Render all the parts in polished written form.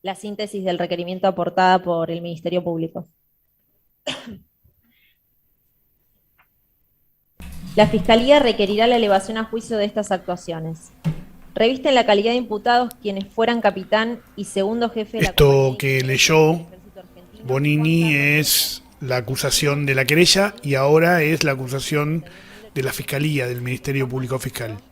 la síntesis del requerimiento aportada por el Ministerio Público. La Fiscalía requerirá la elevación a juicio de estas actuaciones. Revisten la calidad de imputados quienes fueran capitán y segundo jefe de la compañía Esto de que ingenieros civiles del leyó Ejército Argentino, Juan Bonini Carlos Roca, es la acusación de la querella y ahora es la acusación de la Fiscalía, del Ministerio Juan Público Fiscal. Mantilla,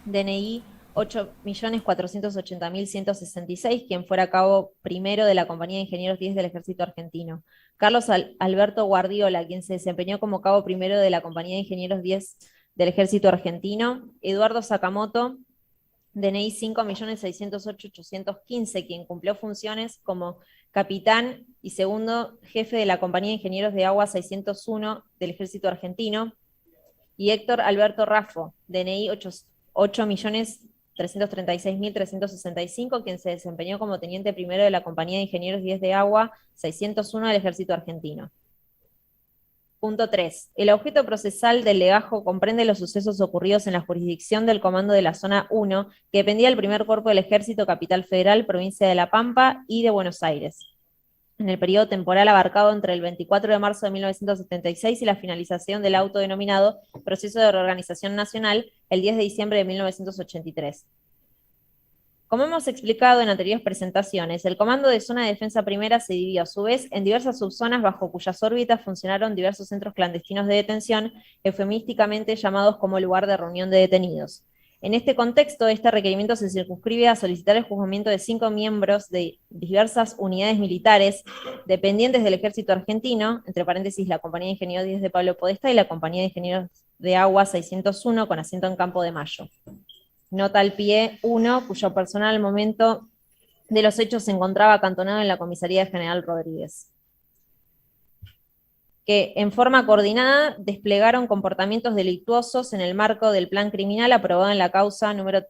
DNI 8.480.166, quien fuera cabo primero de la Compañía de Ingenieros 10 del Ejército Argentino. Carlos Alberto Guardiola, quien se desempeñó como cabo primero de la Compañía de Ingenieros 10 del Ejército Argentino. Eduardo Sakamoto, DNI 5.608.815, quien cumplió funciones como capitán y segundo jefe de la Compañía de Ingenieros de Agua 601 del Ejército Argentino. Y Héctor Alberto Raffo, DNI 8.336.365, quien se desempeñó como teniente primero de la Compañía de Ingenieros 10 de Agua 601 del Ejército Argentino. Punto 3. El objeto procesal del legajo comprende los sucesos ocurridos en la jurisdicción del Comando de la Zona 1, que dependía del primer cuerpo del Ejército Capital Federal, provincia de La Pampa y de Buenos Aires, en el periodo temporal abarcado entre el 24 de marzo de 1976 y la finalización del autodenominado Proceso de Reorganización Nacional el 10 de diciembre de 1983. Como hemos explicado en anteriores presentaciones, el Comando de Zona de Defensa Primera se dividió a su vez en diversas subzonas bajo cuyas órbitas funcionaron diversos centros clandestinos de detención, eufemísticamente llamados como lugar de reunión de detenidos. En este contexto, este requerimiento se circunscribe a solicitar el juzgamiento de 5 miembros de diversas unidades militares dependientes del Ejército Argentino, entre paréntesis la Compañía de Ingenieros 10 de Pablo Podestá y la Compañía de Ingenieros de Agua 601 con asiento en Campo de Mayo. Nota al pie 1, cuyo personal al momento de los hechos se encontraba acantonado en la comisaría de General Rodríguez. Que en forma coordinada desplegaron comportamientos delictuosos en el marco del plan criminal aprobado en la causa número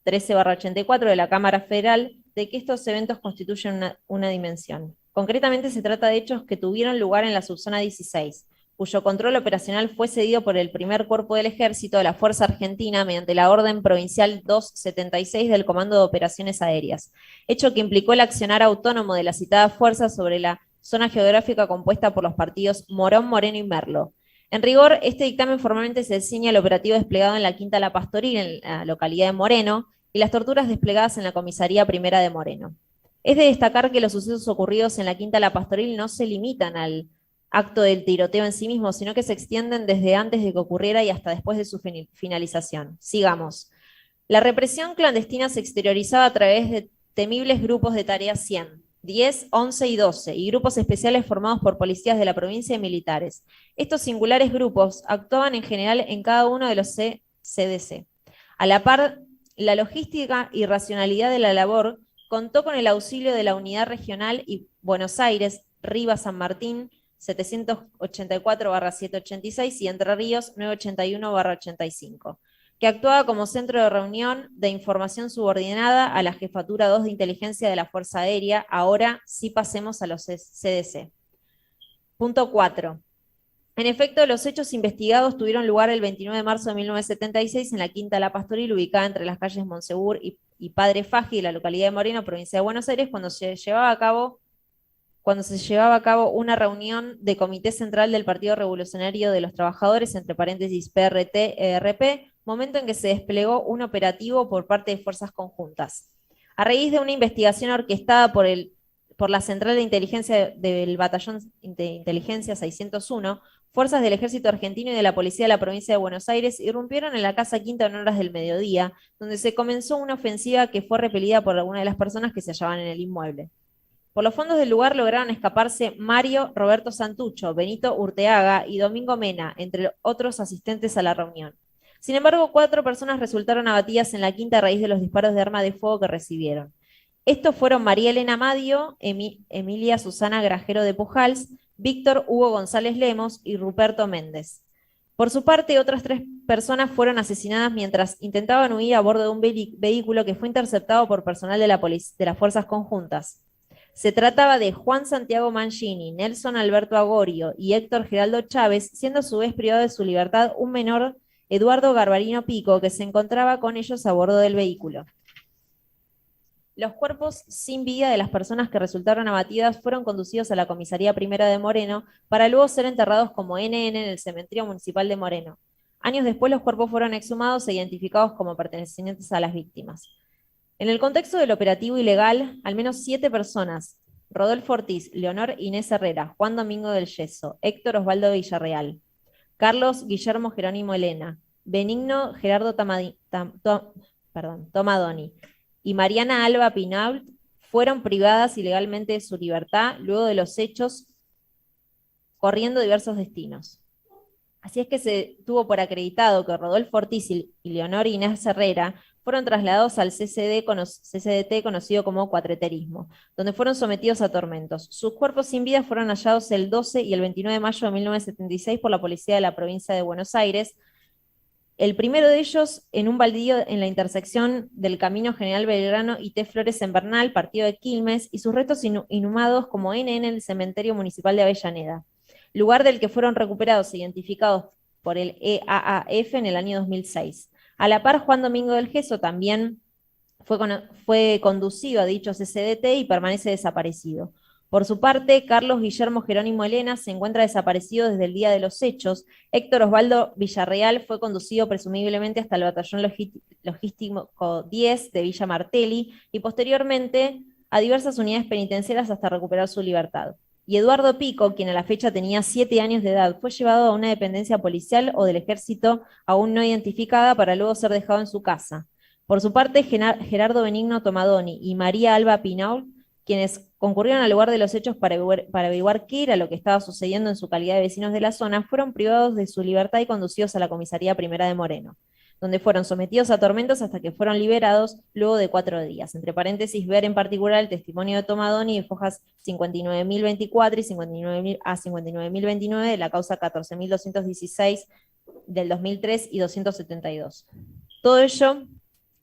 13/84 de la Cámara Federal, de que estos eventos constituyen una dimensión. Concretamente se trata de hechos que tuvieron lugar en la subzona 16, cuyo control operacional fue cedido por el primer cuerpo del Ejército de la Fuerza Argentina mediante la Orden Provincial 276 del Comando de Operaciones Aéreas, hecho que implicó el accionar autónomo de la citada fuerza sobre la zona geográfica compuesta por los partidos Morón, Moreno y Merlo. En rigor, este dictamen formalmente se designa el operativo desplegado en la Quinta La Pastoril, en la localidad de Moreno, y las torturas desplegadas en la comisaría primera de Moreno. Es de destacar que los sucesos ocurridos en la Quinta La Pastoril no se limitan al acto del tiroteo en sí mismo, sino que se extienden desde antes de que ocurriera y hasta después de su finalización. Sigamos. La represión clandestina se exteriorizaba a través de temibles grupos de tarea 100, 10, 11 y 12, y grupos especiales formados por policías de la provincia y militares. Estos singulares grupos actuaban en general en cada uno de los CDC. A la par, la logística y racionalidad de la labor contó con el auxilio de la Unidad Regional y Buenos Aires, Rivas San Martín, 784/786 y Entre Ríos 981/85, que actuaba como centro de reunión de información subordinada a la Jefatura 2 de Inteligencia de la Fuerza Aérea. Ahora sí pasemos a los CDC. Punto 4. En efecto, los hechos investigados tuvieron lugar el 29 de marzo de 1976 en la Quinta La Pastoril, ubicada entre las calles Monsegur y Padre Faji de la localidad de Moreno, provincia de Buenos Aires, cuando se llevaba a cabo una reunión de Comité Central del Partido Revolucionario de los Trabajadores, entre paréntesis PRT-ERP, momento en que se desplegó un operativo por parte de fuerzas conjuntas. A raíz de una investigación orquestada por la Central de Inteligencia del Batallón de Inteligencia 601, fuerzas del Ejército Argentino y de la Policía de la Provincia de Buenos Aires irrumpieron en la Casa Quinta en horas del mediodía, donde se comenzó una ofensiva que fue repelida por algunas de las personas que se hallaban en el inmueble. Por los fondos del lugar lograron escaparse Mario Roberto Santucho, Benito Urteaga y Domingo Mena, entre otros asistentes a la reunión. Sin embargo, 4 personas resultaron abatidas en la Quinta a raíz de los disparos de arma de fuego que recibieron. Estos fueron María Elena Madio, Emilia Susana Grajero de Pujals, Víctor Hugo González Lemos y Ruperto Méndez. Por su parte, otras 3 personas fueron asesinadas mientras intentaban huir a bordo de un vehículo que fue interceptado por personal de las fuerzas conjuntas. Se trataba de Juan Santiago Mangini, Nelson Alberto Agorio y Héctor Geraldo Chávez, siendo a su vez privado de su libertad un menor, Eduardo Garbarino Pico, que se encontraba con ellos a bordo del vehículo. Los cuerpos sin vida de las personas que resultaron abatidas fueron conducidos a la Comisaría Primera de Moreno para luego ser enterrados como NN en el Cementerio Municipal de Moreno. Años después los cuerpos fueron exhumados e identificados como pertenecientes a las víctimas. En el contexto del operativo ilegal, al menos 7 personas, Rodolfo Ortiz, Leonor Inés Herrera, Juan Domingo del Yeso, Héctor Osvaldo Villarreal, Carlos Guillermo Jerónimo Elena, Benigno Gerardo Tomadoni y Mariana Alba Pinault fueron privadas ilegalmente de su libertad luego de los hechos, corriendo diversos destinos. Así es que se tuvo por acreditado que Rodolfo Ortiz y Leonor Inés Herrera fueron trasladados al CCDT conocido como cuatreterismo, donde fueron sometidos a tormentos. Sus cuerpos sin vida fueron hallados el 12 y el 29 de mayo de 1976 por la policía de la provincia de Buenos Aires. El primero de ellos en un baldío en la intersección del Camino General Belgrano y T. Flores en Bernal, partido de Quilmes, y sus restos inhumados como NN en el cementerio municipal de Avellaneda, lugar del que fueron recuperados e identificados por el EAAF en el año 2006. A la par, Juan Domingo del Yeso también fue conducido a dicho CCDT y permanece desaparecido. Por su parte, Carlos Guillermo Jerónimo Elena se encuentra desaparecido desde el día de los hechos. Héctor Osvaldo Villarreal fue conducido presumiblemente hasta el batallón logístico 10 de Villa Martelli y posteriormente a diversas unidades penitenciarias hasta recuperar su libertad. Y Eduardo Pico, quien a la fecha tenía 7 años de edad, fue llevado a una dependencia policial o del ejército aún no identificada para luego ser dejado en su casa. Por su parte, Gerardo Benigno Tomadoni y María Alba Pinault, quienes concurrieron al lugar de los hechos para averiguar qué era lo que estaba sucediendo en su calidad de vecinos de la zona, fueron privados de su libertad y conducidos a la Comisaría Primera de Moreno, donde fueron sometidos a tormentos hasta que fueron liberados luego de 4 días. Entre paréntesis, ver en particular el testimonio de Tomadoni de fojas 59.024 y 59.029 de la causa 14.216 del 2003 y 272. Todo ello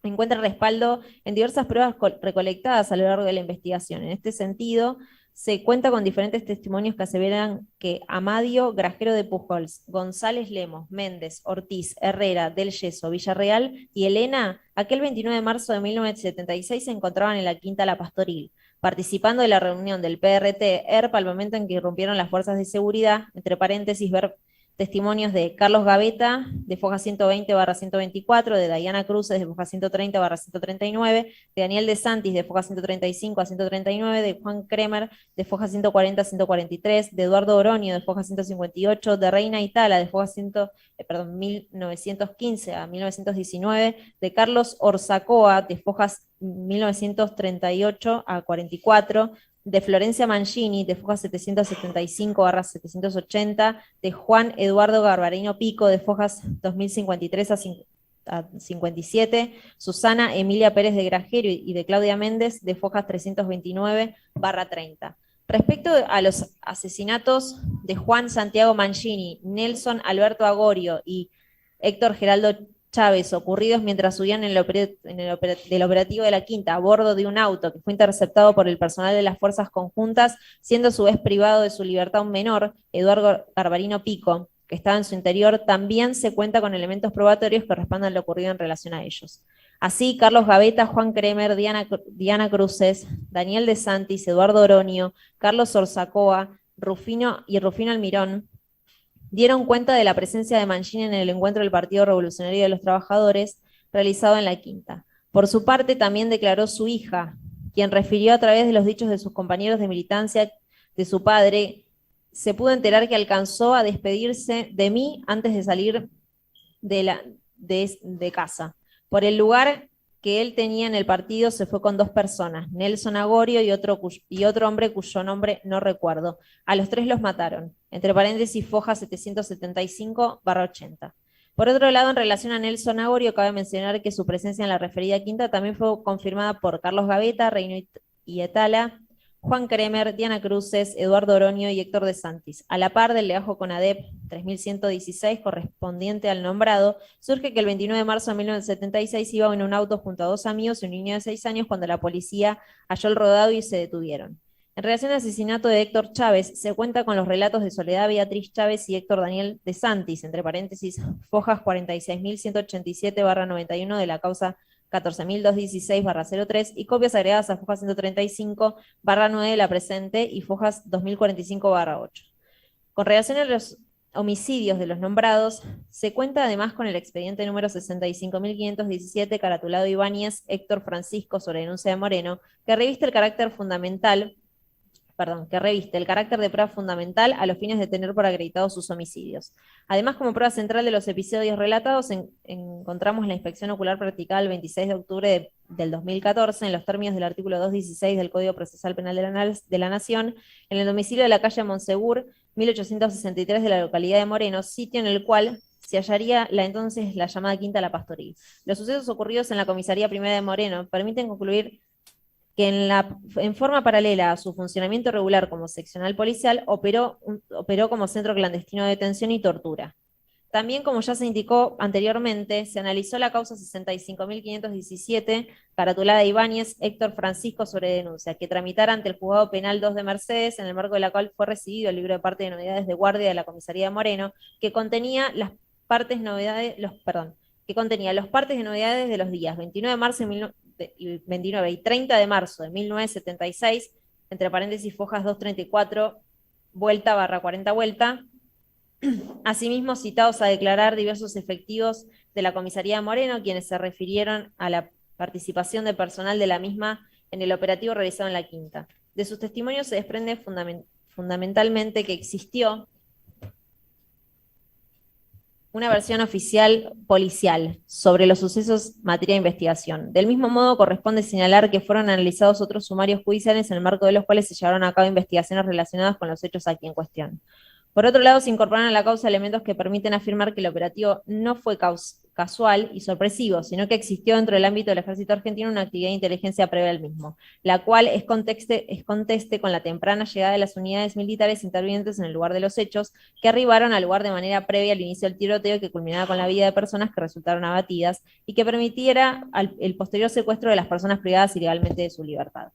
encuentra respaldo en diversas pruebas recolectadas a lo largo de la investigación. En este sentido, se cuenta con diferentes testimonios que aseveran que Amadio Grajero de Pujols, González Lemos, Méndez, Ortiz, Herrera, Del Yeso, Villarreal y Elena, aquel 29 de marzo de 1976 se encontraban en la Quinta La Pastoril, participando de la reunión del PRT-ERP al momento en que irrumpieron las fuerzas de seguridad, entre paréntesis, ver testimonios de Carlos Gaveta, de foja 120/124, de Dayana Cruces, de foja 130/139, de Daniel de Santis, de foja 135-139, de Juan Kremer, de foja 140-143, de Eduardo Oroño, de foja 158, de Reina Itala, de foja 1915-1919, de Carlos Orzacoa, de fojas 1938-44, de Florencia Mangini, de fojas 775/780, de Juan Eduardo Garbarino Pico, de fojas 2053 a 57, Susana Emilia Pérez de Grajero y de Claudia Méndez, de fojas 329/30. Respecto a los asesinatos de Juan Santiago Mangini, Nelson Alberto Agorio y Héctor Geraldo Chávez, ocurridos mientras subían del operativo de la Quinta a bordo de un auto que fue interceptado por el personal de las fuerzas conjuntas, siendo a su vez privado de su libertad un menor, Eduardo Garbarino Pico, que estaba en su interior, también se cuenta con elementos probatorios que respaldan lo ocurrido en relación a ellos. Así, Carlos Gaveta, Juan Kremer, Diana Cruces, Daniel de Santis, Eduardo Oroño, Carlos Orzacoa, Rufino Almirón, dieron cuenta de la presencia de Mangini en el encuentro del Partido Revolucionario de los Trabajadores realizado en la Quinta. Por su parte, también declaró su hija, quien refirió a través de los dichos de sus compañeros de militancia de su padre, se pudo enterar que alcanzó a despedirse de mí antes de salir de casa. Por el lugar que él tenía en el partido se fue con 2 personas, Nelson Agorio y otro hombre cuyo nombre no recuerdo. A los 3 los mataron, entre paréntesis foja 775/80. Por otro lado, en relación a Nelson Agorio, cabe mencionar que su presencia en la referida Quinta también fue confirmada por Carlos Gaveta, Reino Itala, Juan Kremer, Diana Cruces, Eduardo Oroño y Héctor de Santis. A la par del legajo CONADEP 3116, correspondiente al nombrado, surge que el 29 de marzo de 1976 iba en un auto junto a 2 amigos y un niño de 6 años cuando la policía halló el rodado y se detuvieron. En relación al asesinato de Héctor Chávez, se cuenta con los relatos de Soledad Beatriz Chávez y Héctor Daniel de Santis, entre paréntesis, fojas 46.187/91 de la causa 14.216/03 y copias agregadas a foja 135/9 de la presente y fojas 2045/8. Con relación a los homicidios de los nombrados, se cuenta además con el expediente número 65.517, caratulado Ibáñez Héctor Francisco sobre denuncia de Moreno, que reviste el carácter de prueba fundamental a los fines de tener por acreditados sus homicidios. Además, como prueba central de los episodios relatados, encontramos la inspección ocular practicada el 26 de octubre del 2014, en los términos del artículo 216 del Código Procesal Penal de la Nación, en el domicilio de la calle Monsegur, 1863 de la localidad de Moreno, sitio en el cual se hallaría la llamada Quinta La Pastoril. Los sucesos ocurridos en la comisaría primera de Moreno permiten concluir que en forma paralela a su funcionamiento regular como seccional policial, operó como centro clandestino de detención y tortura. También, como ya se indicó anteriormente, se analizó la causa 65.517, caratulada Ibáñez Héctor Francisco sobre denuncia, que tramitara ante el Juzgado Penal 2 de Mercedes, en el marco de la cual fue recibido el libro de parte de novedades de guardia de la comisaría de Moreno, que contenía los partes de novedades de los días 29 de marzo y 29 y 30 de marzo de 1976, entre paréntesis fojas 234, vuelta/40 vuelta. Asimismo, citados a declarar diversos efectivos de la comisaría de Moreno, quienes se refirieron a la participación de personal de la misma en el operativo realizado en la Quinta. De sus testimonios se desprende fundamentalmente que existió una versión oficial policial sobre los sucesos materia de investigación. Del mismo modo, corresponde señalar que fueron analizados otros sumarios judiciales en el marco de los cuales se llevaron a cabo investigaciones relacionadas con los hechos aquí en cuestión. Por otro lado, se incorporan a la causa elementos que permiten afirmar que el operativo no fue casual y sorpresivo, sino que existió dentro del ámbito del Ejército Argentino una actividad de inteligencia previa al mismo, la cual es conteste con la temprana llegada de las unidades militares intervinientes en el lugar de los hechos, que arribaron al lugar de manera previa al inicio del tiroteo que culminaba con la vida de personas que resultaron abatidas y que permitiera el posterior secuestro de las personas privadas ilegalmente de su libertad.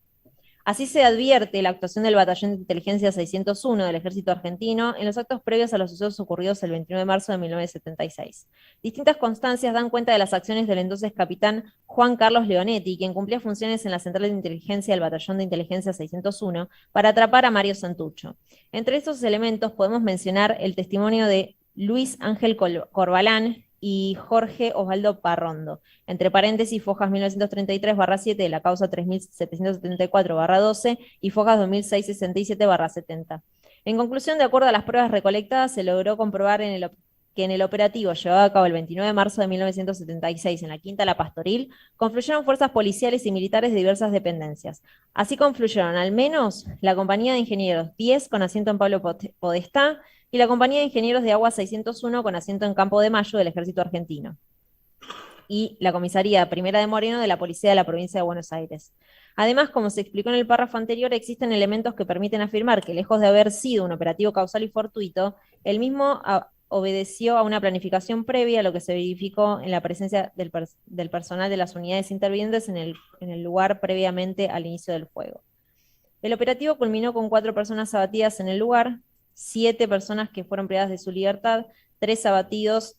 Así se advierte la actuación del Batallón de Inteligencia 601 del Ejército Argentino en los actos previos a los sucesos ocurridos el 21 de marzo de 1976. Distintas constancias dan cuenta de las acciones del entonces capitán Juan Carlos Leonetti, quien cumplía funciones en la Central de Inteligencia del Batallón de Inteligencia 601 para atrapar a Mario Santucho. Entre estos elementos podemos mencionar el testimonio de Luis Ángel Corbalán y Jorge Osvaldo Parrondo, entre paréntesis, fojas 1933/7 de la causa 3774/12 y fojas 2667/70. En conclusión, de acuerdo a las pruebas recolectadas, se logró comprobar que en el operativo llevado a cabo el 29 de marzo de 1976 en la Quinta La Pastoril, confluyeron fuerzas policiales y militares de diversas dependencias. Así confluyeron al menos la Compañía de Ingenieros 10 con asiento en Pablo Podestá y la Compañía de Ingenieros de Agua 601 con asiento en Campo de Mayo del Ejército Argentino, y la Comisaría Primera de Moreno de la Policía de la Provincia de Buenos Aires. Además, como se explicó en el párrafo anterior, existen elementos que permiten afirmar que, lejos de haber sido un operativo causal y fortuito, el mismo obedeció a una planificación previa, lo que se verificó en la presencia del personal de las unidades intervinientes en el lugar previamente al inicio del fuego. El operativo culminó con 4 personas abatidas en el lugar, 7 personas que fueron privadas de su libertad, 3 abatidos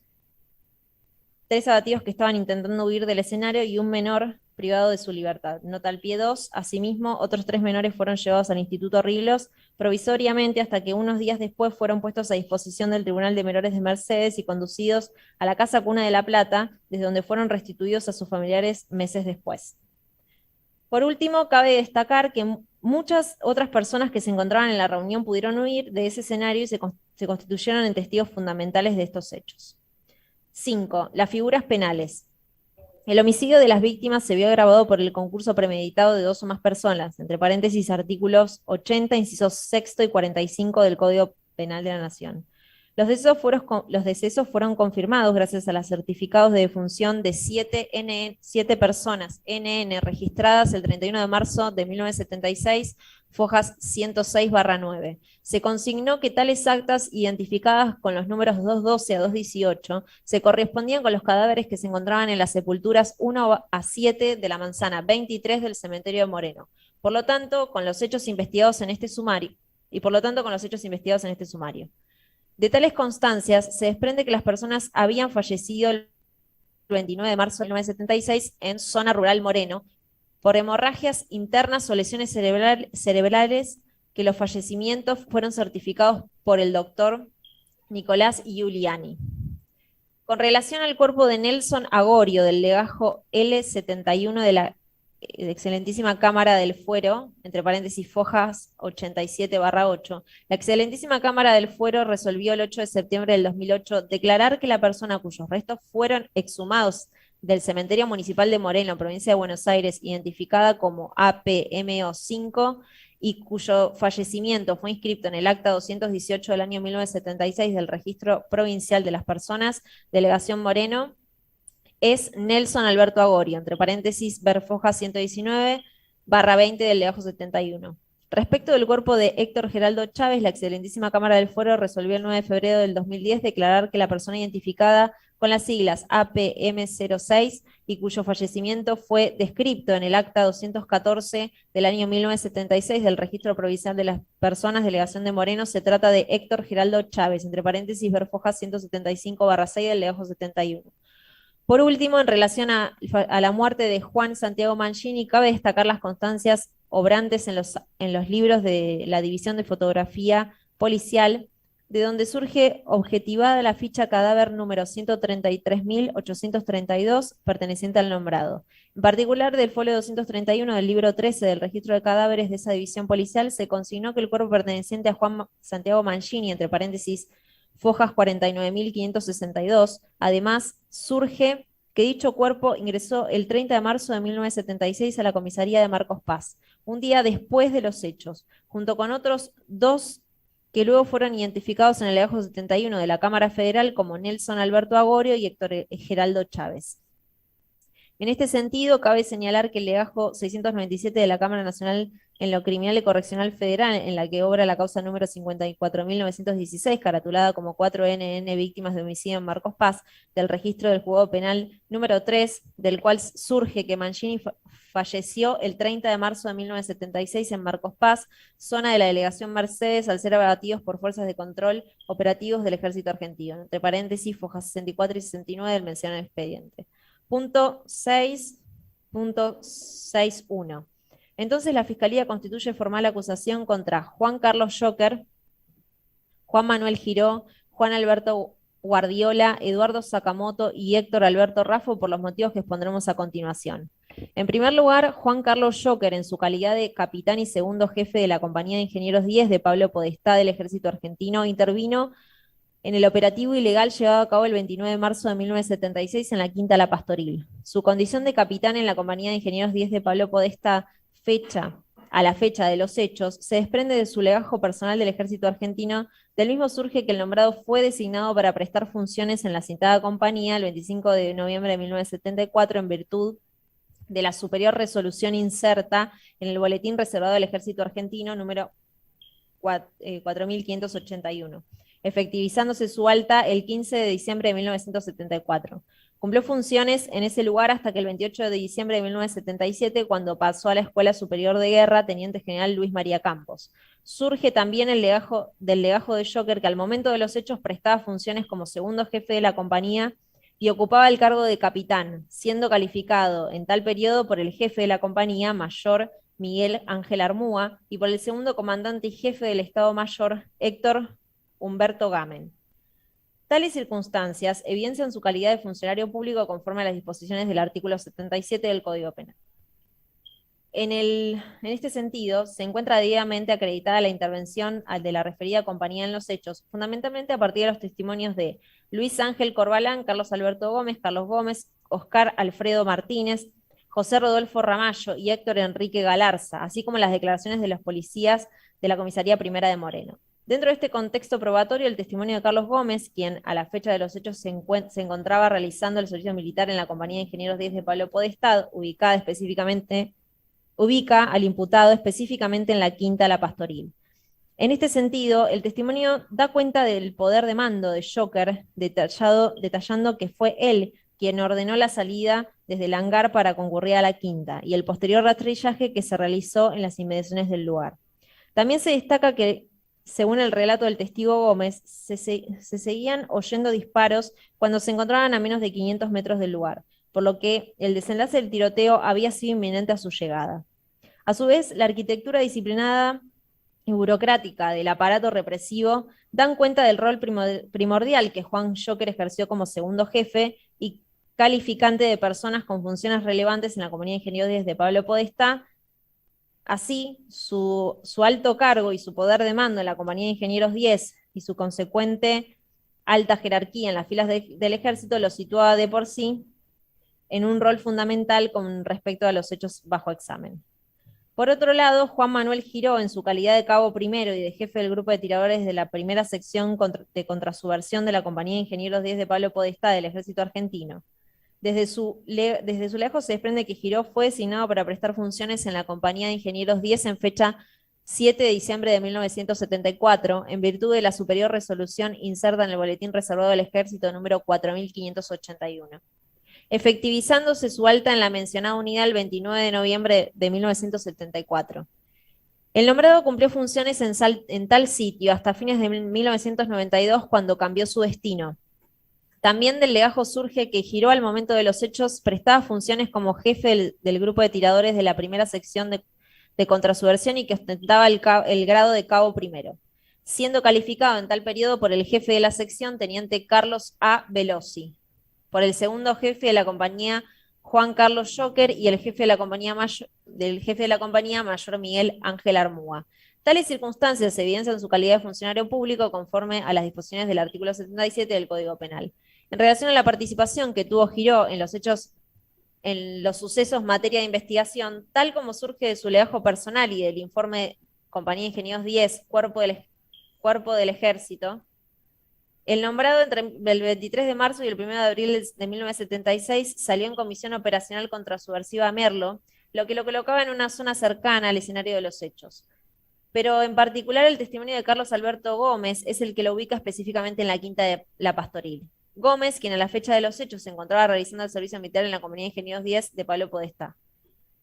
que estaban intentando huir del escenario y un menor privado de su libertad. Nota al pie 2, asimismo, otros 3 menores fueron llevados al Instituto Riglos provisoriamente hasta que unos días después fueron puestos a disposición del Tribunal de Menores de Mercedes y conducidos a la Casa Cuna de La Plata, desde donde fueron restituidos a sus familiares meses después. Por último, cabe destacar que muchas otras personas que se encontraban en la reunión pudieron huir de ese escenario y se constituyeron en testigos fundamentales de estos hechos. 5. Las figuras penales. El homicidio de las víctimas se vio agravado por el concurso premeditado de 2 o más personas, entre paréntesis artículos 80, incisos 6 y 45 del Código Penal de la Nación. Los decesos fueron confirmados gracias a los certificados de defunción de 7 personas NN registradas el 31 de marzo de 1976, fojas 106/9. Se consignó que tales actas, identificadas con los números 212 a 218, se correspondían con los cadáveres que se encontraban en las sepulturas 1 a 7 de la manzana 23 del cementerio de Moreno. Por lo tanto, con los hechos investigados en este sumario. De tales constancias, se desprende que las personas habían fallecido 29 de marzo de 1976 en zona rural Moreno, por hemorragias internas o lesiones cerebrales, que los fallecimientos fueron certificados por el doctor Nicolás Giuliani. Con relación al cuerpo de Nelson Agorio, del legajo L71 de la excelentísima Cámara del Fuero, entre paréntesis Fojas 87/8, la excelentísima Cámara del Fuero resolvió el 8 de septiembre del 2008 declarar que la persona cuyos restos fueron exhumados del Cementerio Municipal de Moreno, provincia de Buenos Aires, identificada como APMO5, y cuyo fallecimiento fue inscrito en el acta 218 del año 1976 del Registro Provincial de las Personas, Delegación Moreno, es Nelson Alberto Agorio, entre paréntesis, Berfoja 119/20 del legajo 71. Respecto del cuerpo de Héctor Geraldo Chávez, la excelentísima Cámara del Fuero resolvió el 9 de febrero del 2010 declarar que la persona identificada con las siglas APM06 y cuyo fallecimiento fue descrito en el acta 214 del año 1976 del Registro Provincial de las Personas, Delegación de Moreno, se trata de Héctor Geraldo Chávez, entre paréntesis, Berfoja 175/6 del legajo 71. Por último, en relación a la muerte de Juan Santiago Mancini, cabe destacar las constancias obrantes en los libros de la División de Fotografía Policial, de donde surge objetivada la ficha cadáver número 133.832, perteneciente al nombrado. En particular, del folio 231 del libro 13 del registro de cadáveres de esa división policial, se consignó que el cuerpo perteneciente a Juan Santiago Mancini, entre paréntesis, Fojas 49.562. Además, surge que dicho cuerpo ingresó el 30 de marzo de 1976 a la comisaría de Marcos Paz, un día después de los hechos, junto con otros dos que luego fueron identificados en el legajo 71 de la Cámara Federal como Nelson Alberto Agorio y Héctor Geraldo Chávez. En este sentido, cabe señalar que el legajo 697 de la Cámara Nacional en lo Criminal y Correccional Federal, en la que obra la causa número 54.916, caratulada como 4NN Víctimas de Homicidio en Marcos Paz, del registro del juzgado penal número 3, del cual surge que Mancini falleció el 30 de marzo de 1976 en Marcos Paz, zona de la delegación Mercedes, al ser abatidos por fuerzas de control operativos del ejército argentino, entre paréntesis, fojas 64 y 69 del mencionado expediente. Punto 6.61. Entonces la Fiscalía constituye formal acusación contra Juan Carlos Joker, Juan Manuel Giró, Juan Alberto Guardiola, Eduardo Sakamoto y Héctor Alberto Raffo por los motivos que expondremos a continuación. En primer lugar, Juan Carlos Joker, en su calidad de capitán y segundo jefe de la Compañía de Ingenieros 10 de Pablo Podestá del Ejército Argentino, intervino en el operativo ilegal llevado a cabo el 29 de marzo de 1976 en la Quinta La Pastoril. Su condición de capitán en la Compañía de Ingenieros 10 de Pablo Podestá, a la fecha de los hechos, se desprende de su legajo personal del Ejército Argentino. Del mismo surge que el nombrado fue designado para prestar funciones en la citada compañía el 25 de noviembre de 1974 en virtud de la superior resolución inserta en el boletín reservado del Ejército Argentino número 4581, efectivizándose su alta el 15 de diciembre de 1974. Cumplió funciones en ese lugar hasta que el 28 de diciembre de 1977, cuando pasó a la Escuela Superior de Guerra, Teniente General Luis María Campos. Surge también el legajo de Joker, que al momento de los hechos prestaba funciones como segundo jefe de la compañía y ocupaba el cargo de capitán, siendo calificado en tal periodo por el jefe de la compañía, mayor Miguel Ángel Armúa, y por el segundo comandante y jefe del Estado Mayor, Héctor Humberto Gamen. Tales circunstancias evidencian su calidad de funcionario público conforme a las disposiciones del artículo 77 del Código Penal. En este sentido, se encuentra debidamente acreditada la intervención de la referida compañía en los hechos, fundamentalmente a partir de los testimonios de Luis Ángel Corbalán, Carlos Alberto Gómez, Carlos Gómez, Oscar Alfredo Martínez, José Rodolfo Ramallo y Héctor Enrique Galarza, así como las declaraciones de los policías de la Comisaría Primera de Moreno. Dentro de este contexto probatorio, el testimonio de Carlos Gómez, quien a la fecha de los hechos se encontraba realizando el servicio militar en la Compañía de Ingenieros 10 de Pablo Podestá, ubica al imputado específicamente en la Quinta La Pastoril. En este sentido, el testimonio da cuenta del poder de mando de Joker, detallando que fue él quien ordenó la salida desde el hangar para concurrir a la Quinta, y el posterior rastrillaje que se realizó en las inmediaciones del lugar. También se destaca que Según el relato del testigo Gómez, se seguían oyendo disparos cuando se encontraban a menos de 500 metros del lugar, por lo que el desenlace del tiroteo había sido inminente a su llegada. A su vez, la arquitectura disciplinada y burocrática del aparato represivo dan cuenta del rol primordial que Juan Joker ejerció como segundo jefe y calificante de personas con funciones relevantes en la Compañía de Ingenieros 10 de Pablo Podestá. Así, su alto cargo y su poder de mando en la Compañía de Ingenieros 10 y su consecuente alta jerarquía en las filas del ejército lo situaba de por sí en un rol fundamental con respecto a los hechos bajo examen. Por otro lado, Juan Manuel Giró, en su calidad de cabo primero y de jefe del grupo de tiradores de la primera sección de contrasubversión de la Compañía de Ingenieros 10 de Pablo Podestá del Ejército Argentino. Desde su lejos se desprende que Giró fue designado para prestar funciones en la Compañía de Ingenieros 10 en fecha 7 de diciembre de 1974, en virtud de la superior resolución inserta en el Boletín Reservado del Ejército número 4581. Efectivizándose su alta en la mencionada unidad el 29 de noviembre de 1974. El nombrado cumplió funciones en tal sitio hasta fines de 1992, cuando cambió su destino. También del legajo surge que Giró al momento de los hechos prestaba funciones como jefe del grupo de tiradores de la primera sección de contrasubversión y que ostentaba el grado de cabo primero, siendo calificado en tal periodo por el jefe de la sección, teniente Carlos A. Velosi, por el segundo jefe de la compañía, Juan Carlos Joker, y el jefe de la compañía mayor Miguel Ángel Armúa. Tales circunstancias evidencian su calidad de funcionario público conforme a las disposiciones del artículo 77 del Código Penal. En relación a la participación que tuvo Giró en los sucesos materia de investigación, tal como surge de su legajo personal y del informe Compañía de Ingenieros 10, Cuerpo del Ejército, el nombrado entre el 23 de marzo y el 1 de abril de 1976 salió en comisión operacional contrasubversiva a Merlo, lo que lo colocaba en una zona cercana al escenario de los hechos. Pero en particular el testimonio de Carlos Alberto Gómez es el que lo ubica específicamente en la Quinta de la Pastoril. Gómez, quien a la fecha de los hechos se encontraba realizando el servicio militar en la Compañía de Ingenieros 10 de Pablo Podestá.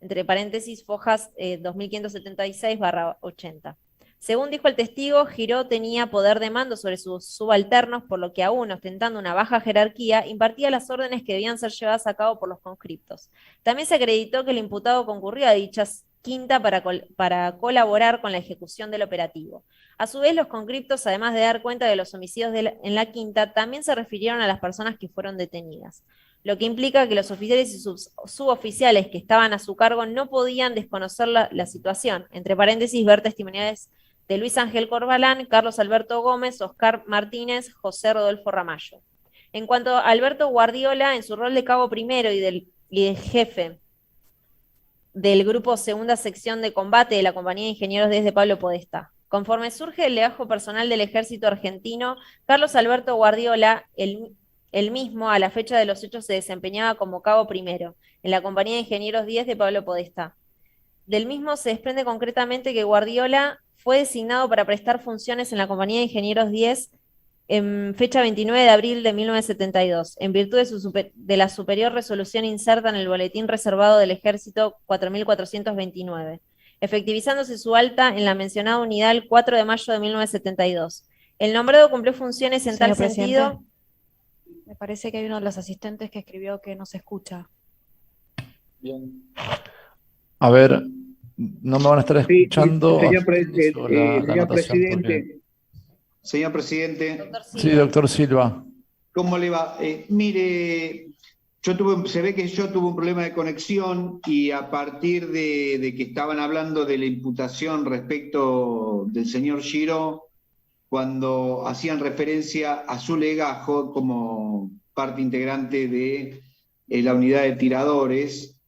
Entre paréntesis, Fojas 2576/80. Según dijo el testigo, Giró tenía poder de mando sobre sus subalternos, por lo que aún ostentando una baja jerarquía, impartía las órdenes que debían ser llevadas a cabo por los conscriptos. También se acreditó que el imputado concurrió a dichas quinta para colaborar con la ejecución del operativo. A su vez, los conscriptos, además de dar cuenta de los homicidios en la quinta, también se refirieron a las personas que fueron detenidas, lo que implica que los oficiales y suboficiales que estaban a su cargo no podían desconocer la situación. Entre paréntesis, ver testimoniales de Luis Ángel Corbalán, Carlos Alberto Gómez, Oscar Martínez, José Rodolfo Ramallo. En cuanto a Alberto Guardiola, en su rol de cabo primero y del jefe del grupo segunda sección de combate de la Compañía de Ingenieros desde Pablo Podestá. Conforme surge el legajo personal del ejército argentino, Carlos Alberto Guardiola, el mismo, a la fecha de los hechos, se desempeñaba como cabo primero en la Compañía de Ingenieros 10 de Pablo Podestá. Del mismo se desprende concretamente que Guardiola fue designado para prestar funciones en la Compañía de Ingenieros 10 en fecha 29 de abril de 1972, en virtud de la superior resolución inserta en el Boletín Reservado del Ejército 4429, efectivizándose su alta en la mencionada unidad el 4 de mayo de 1972. El nombrado cumplió funciones en tal sentido. Me parece que hay uno de los asistentes que escribió que no se escucha. Bien. A ver, no me van a estar escuchando. Sí, señor presidente. Sí, doctor Silva. ¿Cómo le va? Mire, se ve que yo tuve un problema de conexión y a partir de que estaban hablando de la imputación respecto del señor Giró, cuando hacían referencia a su legajo como parte integrante de la unidad de tiradores,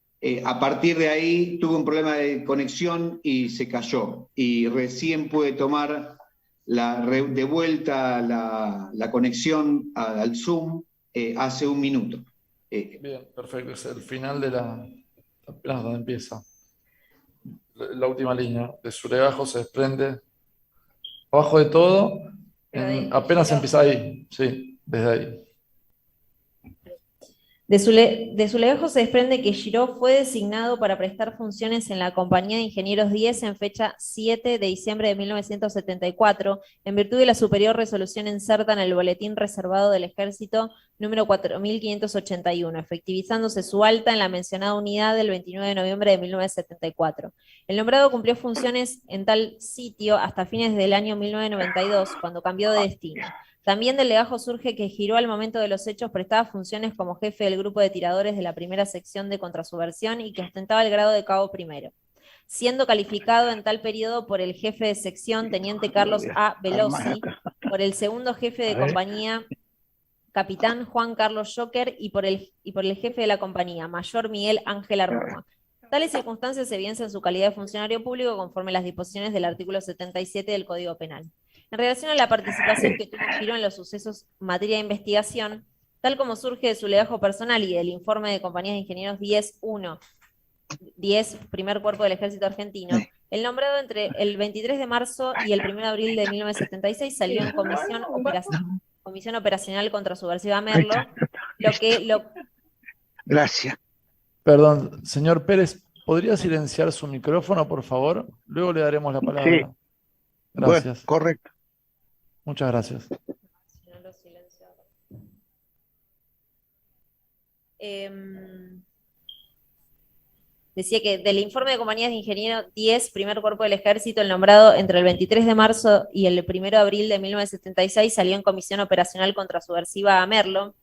a partir de ahí tuve un problema de conexión y se cayó. Y recién pude tomar de vuelta la conexión al Zoom hace un minuto. Bien, perfecto. Es el final de apenas donde empieza. La última línea. De su legajo se desprende. Abajo de todo, apenas empieza ahí. Sí, desde ahí. De su legajo se desprende que Giró fue designado para prestar funciones en la Compañía de Ingenieros 10 en fecha 7 de diciembre de 1974, en virtud de la superior resolución inserta en el Boletín Reservado del Ejército número 4581, efectivizándose su alta en la mencionada unidad del 29 de noviembre de 1974. El nombrado cumplió funciones en tal sitio hasta fines del año 1992, cuando cambió de destino. También del legajo surge que Giró al momento de los hechos prestaba funciones como jefe del grupo de tiradores de la primera sección de contrasubversión y que ostentaba el grado de cabo primero, siendo calificado en tal periodo por el jefe de sección, teniente Carlos A. Velosi, por el segundo jefe de compañía, capitán Juan Carlos Joker, y por el jefe de la compañía, mayor Miguel Ángel Arruma. Tales circunstancias se evidencian en su calidad de funcionario público conforme a las disposiciones del artículo 77 del Código Penal. En relación a la participación que tuvo Giró en los sucesos en materia de investigación, tal como surge de su legajo personal y del informe de Compañías de Ingenieros 10-1, 10, primer cuerpo del Ejército Argentino, el nombrado entre el 23 de marzo y el 1 de abril de 1976 salió en comisión operacional contrasubversiva Merlo, Gracias. Perdón, señor Pérez, ¿podría silenciar su micrófono, por favor? Luego le daremos la palabra. Sí. Gracias. Bueno, correcto. Muchas gracias. Decía que del informe de Compañías de Ingenieros 10, primer cuerpo del Ejército, el nombrado entre el 23 de marzo y el 1 de abril de 1976 salió en comisión operacional contrasubversiva a Merlo,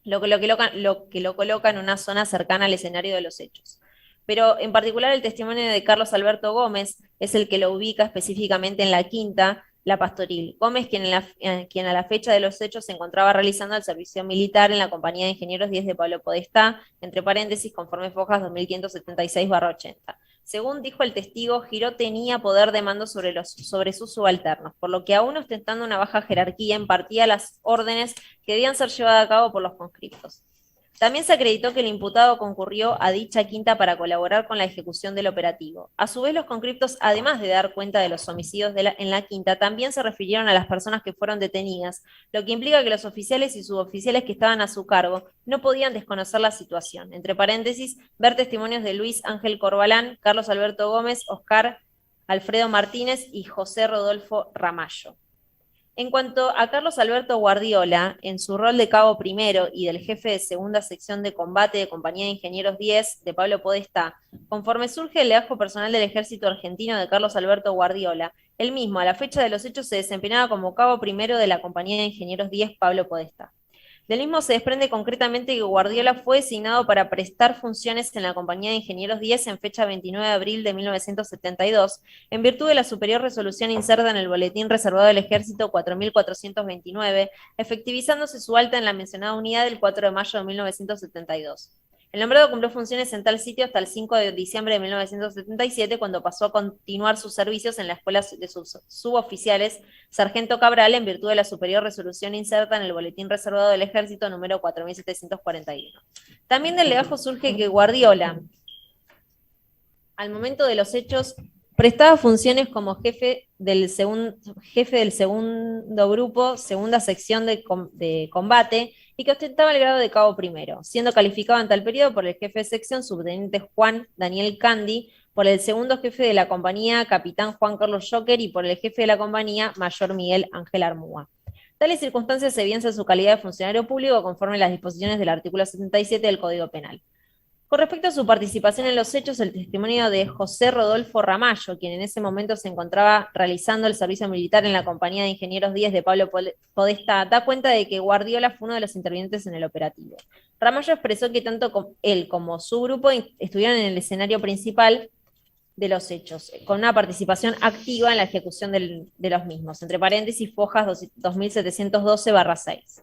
lo que lo coloca en una zona cercana al escenario de los hechos. Pero en particular el testimonio de Carlos Alberto Gómez es el que lo ubica específicamente en la quinta, La Pastoril. Gómez, quien a la fecha de los hechos se encontraba realizando el servicio militar en la Compañía de Ingenieros 10 de Pablo Podestá, entre paréntesis, conforme Fojas 2576/80. Según dijo el testigo, Giró tenía poder de mando sobre sus subalternos, por lo que aún ostentando una baja jerarquía impartía las órdenes que debían ser llevadas a cabo por los conscriptos. También se acreditó que el imputado concurrió a dicha quinta para colaborar con la ejecución del operativo. A su vez, los conscriptos, además de dar cuenta de los homicidios en la quinta, también se refirieron a las personas que fueron detenidas, lo que implica que los oficiales y suboficiales que estaban a su cargo no podían desconocer la situación. Entre paréntesis, ver testimonios de Luis Ángel Corbalán, Carlos Alberto Gómez, Oscar Alfredo Martínez y José Rodolfo Ramallo. En cuanto a Carlos Alberto Guardiola, en su rol de cabo primero y del jefe de segunda sección de combate de Compañía de Ingenieros 10 de Pablo Podestá, conforme surge el legajo personal del Ejército Argentino de Carlos Alberto Guardiola, él mismo a la fecha de los hechos se desempeñaba como cabo primero de la Compañía de Ingenieros 10 Pablo Podestá. Del mismo se desprende concretamente que Guardiola fue designado para prestar funciones en la Compañía de Ingenieros 10 en fecha 29 de abril de 1972, en virtud de la superior resolución inserta en el Boletín Reservado del Ejército 4429, efectivizándose su alta en la mencionada unidad del 4 de mayo de 1972. El nombrado cumplió funciones en tal sitio hasta el 5 de diciembre de 1977, cuando pasó a continuar sus servicios en la escuela de sus suboficiales Sargento Cabral, en virtud de la superior resolución inserta en el Boletín Reservado del Ejército número 4741. También del legajo surge que Guardiola, al momento de los hechos, prestaba funciones como jefe del segundo grupo, segunda sección de combate, y que ostentaba el grado de cabo primero, siendo calificado en tal periodo por el jefe de sección, subteniente Juan Daniel Candi, por el segundo jefe de la compañía, capitán Juan Carlos Joker, y por el jefe de la compañía, mayor Miguel Ángel Armúa. Tales circunstancias se evidencian su calidad de funcionario público conforme a las disposiciones del artículo 77 del Código Penal. Con respecto a su participación en los hechos, el testimonio de José Rodolfo Ramallo, quien en ese momento se encontraba realizando el servicio militar en la Compañía de Ingenieros 10 de Pablo Podestá, da cuenta de que Guardiola fue uno de los intervinientes en el operativo. Ramallo expresó que tanto él como su grupo estuvieron en el escenario principal de los hechos, con una participación activa en la ejecución de los mismos, entre paréntesis, Fojas 2712/6.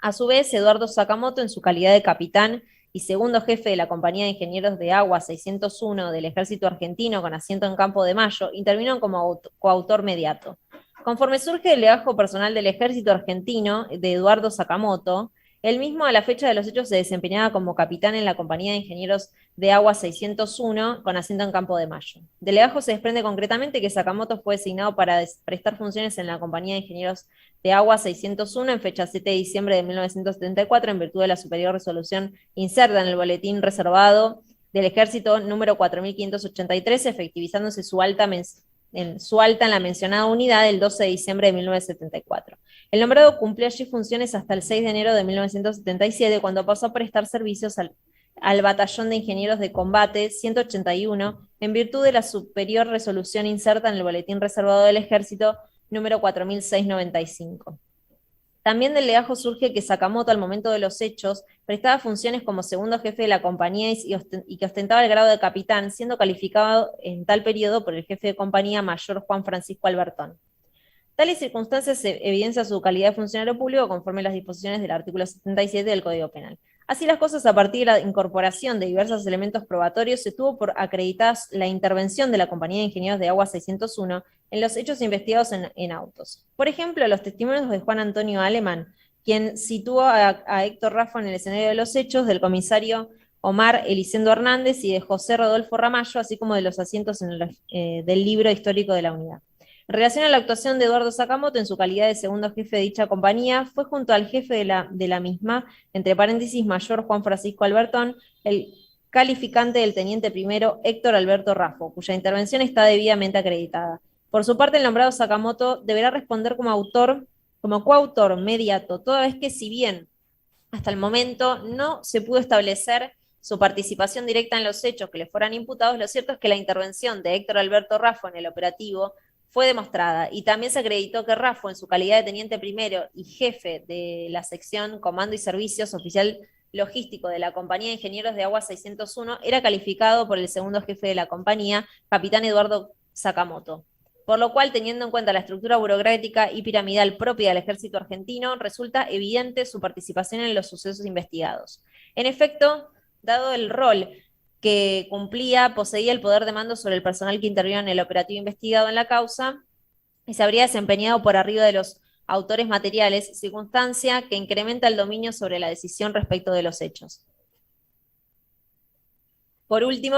A su vez, Eduardo Sakamoto, en su calidad de capitán y segundo jefe de la Compañía de Ingenieros de Agua 601 del Ejército Argentino con asiento en Campo de Mayo, intervino como coautor mediato. Conforme surge el legajo personal del Ejército Argentino de Eduardo Sakamoto, El mismo a la fecha de los hechos se desempeñaba como capitán en la Compañía de Ingenieros de Agua 601 con asiento en Campo de Mayo. Del legajo se desprende concretamente que Sakamoto fue designado para prestar funciones en la Compañía de Ingenieros de Agua 601 en fecha 7 de diciembre de 1974 en virtud de la superior resolución inserta en el boletín reservado del Ejército número 4583, efectivizándose su alta en la mencionada unidad el 12 de diciembre de 1974. El nombrado cumplió allí funciones hasta el 6 de enero de 1977, cuando pasó a prestar servicios al Batallón de Ingenieros de Combate 181, en virtud de la superior resolución inserta en el Boletín Reservado del Ejército número 4695. También del legajo surge que Sakamoto, al momento de los hechos, prestaba funciones como segundo jefe de la compañía y que ostentaba el grado de capitán, siendo calificado en tal periodo por el jefe de compañía mayor Juan Francisco Albertón. Tales circunstancias evidencian su calidad de funcionario público conforme a las disposiciones del artículo 77 del Código Penal. Así las cosas, a partir de la incorporación de diversos elementos probatorios, se tuvo por acreditada la intervención de la Compañía de Ingenieros de Agua 601 en los hechos investigados en autos. Por ejemplo, los testimonios de Juan Antonio Alemán, quien situó a Héctor Raffo en el escenario de los hechos, del comisario Omar Elisendo Hernández y de José Rodolfo Ramallo, así como de los asientos del libro histórico de la unidad. En relación a la actuación de Eduardo Sakamoto en su calidad de segundo jefe de dicha compañía, fue junto al jefe de la misma, entre paréntesis, mayor Juan Francisco Albertón, el calificante del teniente primero Héctor Alberto Raffo, cuya intervención está debidamente acreditada. Por su parte, el nombrado Sakamoto deberá responder como coautor mediato, toda vez que, si bien hasta el momento no se pudo establecer su participación directa en los hechos que le fueran imputados, lo cierto es que la intervención de Héctor Alberto Raffo en el operativo fue demostrada, y también se acreditó que Raffo, en su calidad de teniente primero y jefe de la sección Comando y Servicios, oficial logístico de la Compañía de Ingenieros de Agua 601, era calificado por el segundo jefe de la compañía, capitán Eduardo Sakamoto. Por lo cual, teniendo en cuenta la estructura burocrática y piramidal propia del ejército argentino, resulta evidente su participación en los sucesos investigados. En efecto, dado el rol que cumplía, poseía el poder de mando sobre el personal que intervino en el operativo investigado en la causa y se habría desempeñado por arriba de los autores materiales, circunstancia que incrementa el dominio sobre la decisión respecto de los hechos. Por último,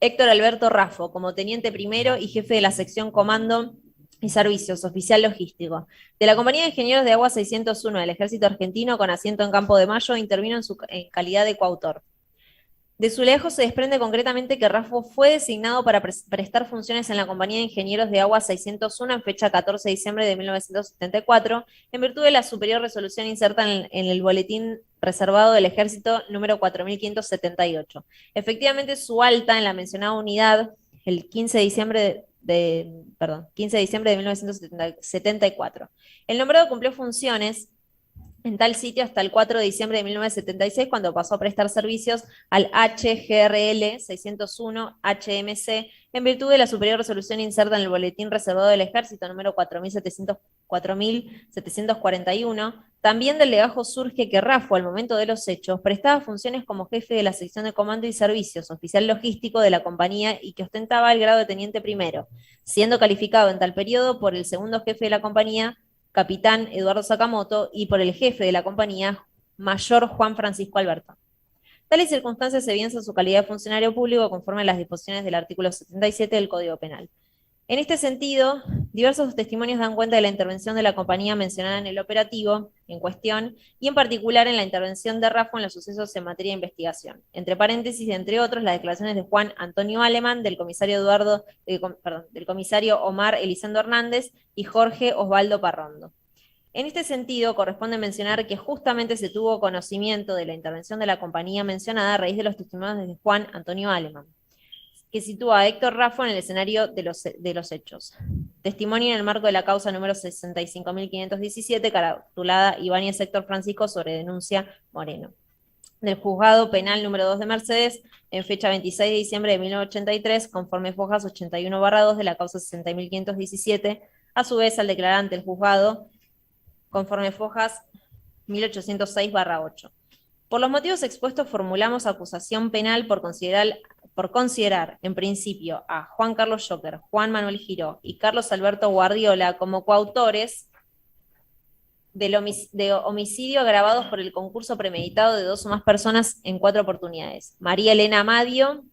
Héctor Alberto Raffo, como teniente primero y jefe de la sección Comando y Servicios, oficial logístico, de la Compañía de Ingenieros de Agua 601 del Ejército Argentino, con asiento en Campo de Mayo, intervino en calidad de coautor. De su legajo se desprende concretamente que Raffo fue designado para prestar funciones en la Compañía de Ingenieros de Agua 601 en fecha 14 de diciembre de 1974, en virtud de la superior resolución inserta en el Boletín Reservado del Ejército número 4578. Efectivamente, su alta en la mencionada unidad, el 15 de diciembre de 1974. El nombrado cumplió funciones en tal sitio hasta el 4 de diciembre de 1976, cuando pasó a prestar servicios al HGRL 601 HMC, en virtud de la superior resolución inserta en el Boletín Reservado del Ejército número 4741. También del legajo surge que Raffo, al momento de los hechos, prestaba funciones como jefe de la sección de Comando y Servicios, oficial logístico de la compañía, y que ostentaba el grado de teniente primero, siendo calificado en tal periodo por el segundo jefe de la compañía, capitán Eduardo Sakamoto, y por el jefe de la compañía, mayor Juan Francisco Alberto. Tales circunstancias evidencian su calidad de funcionario público conforme a las disposiciones del artículo 77 del Código Penal. En este sentido, diversos testimonios dan cuenta de la intervención de la compañía mencionada en el operativo en cuestión, y en particular en la intervención de Raffo en los sucesos en materia de investigación. Entre paréntesis, entre otros, las declaraciones de Juan Antonio Alemán, del comisario Omar Elisendo Hernández y Jorge Osvaldo Parrondo. En este sentido, corresponde mencionar que justamente se tuvo conocimiento de la intervención de la compañía mencionada a raíz de los testimonios de Juan Antonio Alemán, que sitúa a Héctor Raffo en el escenario de los hechos. Testimonio en el marco de la causa número 65.517, caratulada Ibáñez Héctor Francisco sobre denuncia Moreno, del Juzgado Penal número 2 de Mercedes, en fecha 26 de diciembre de 1983, conforme fojas 81/2 de la causa 60.517, a su vez al declarante el juzgado, conforme fojas 1806/8. Por los motivos expuestos, formulamos acusación penal por considerar, en principio, a Juan Carlos Joker, Juan Manuel Giró y Carlos Alberto Guardiola como coautores de homicidio agravados por el concurso premeditado de 2 o más personas en 4 oportunidades. María Elena Amadio,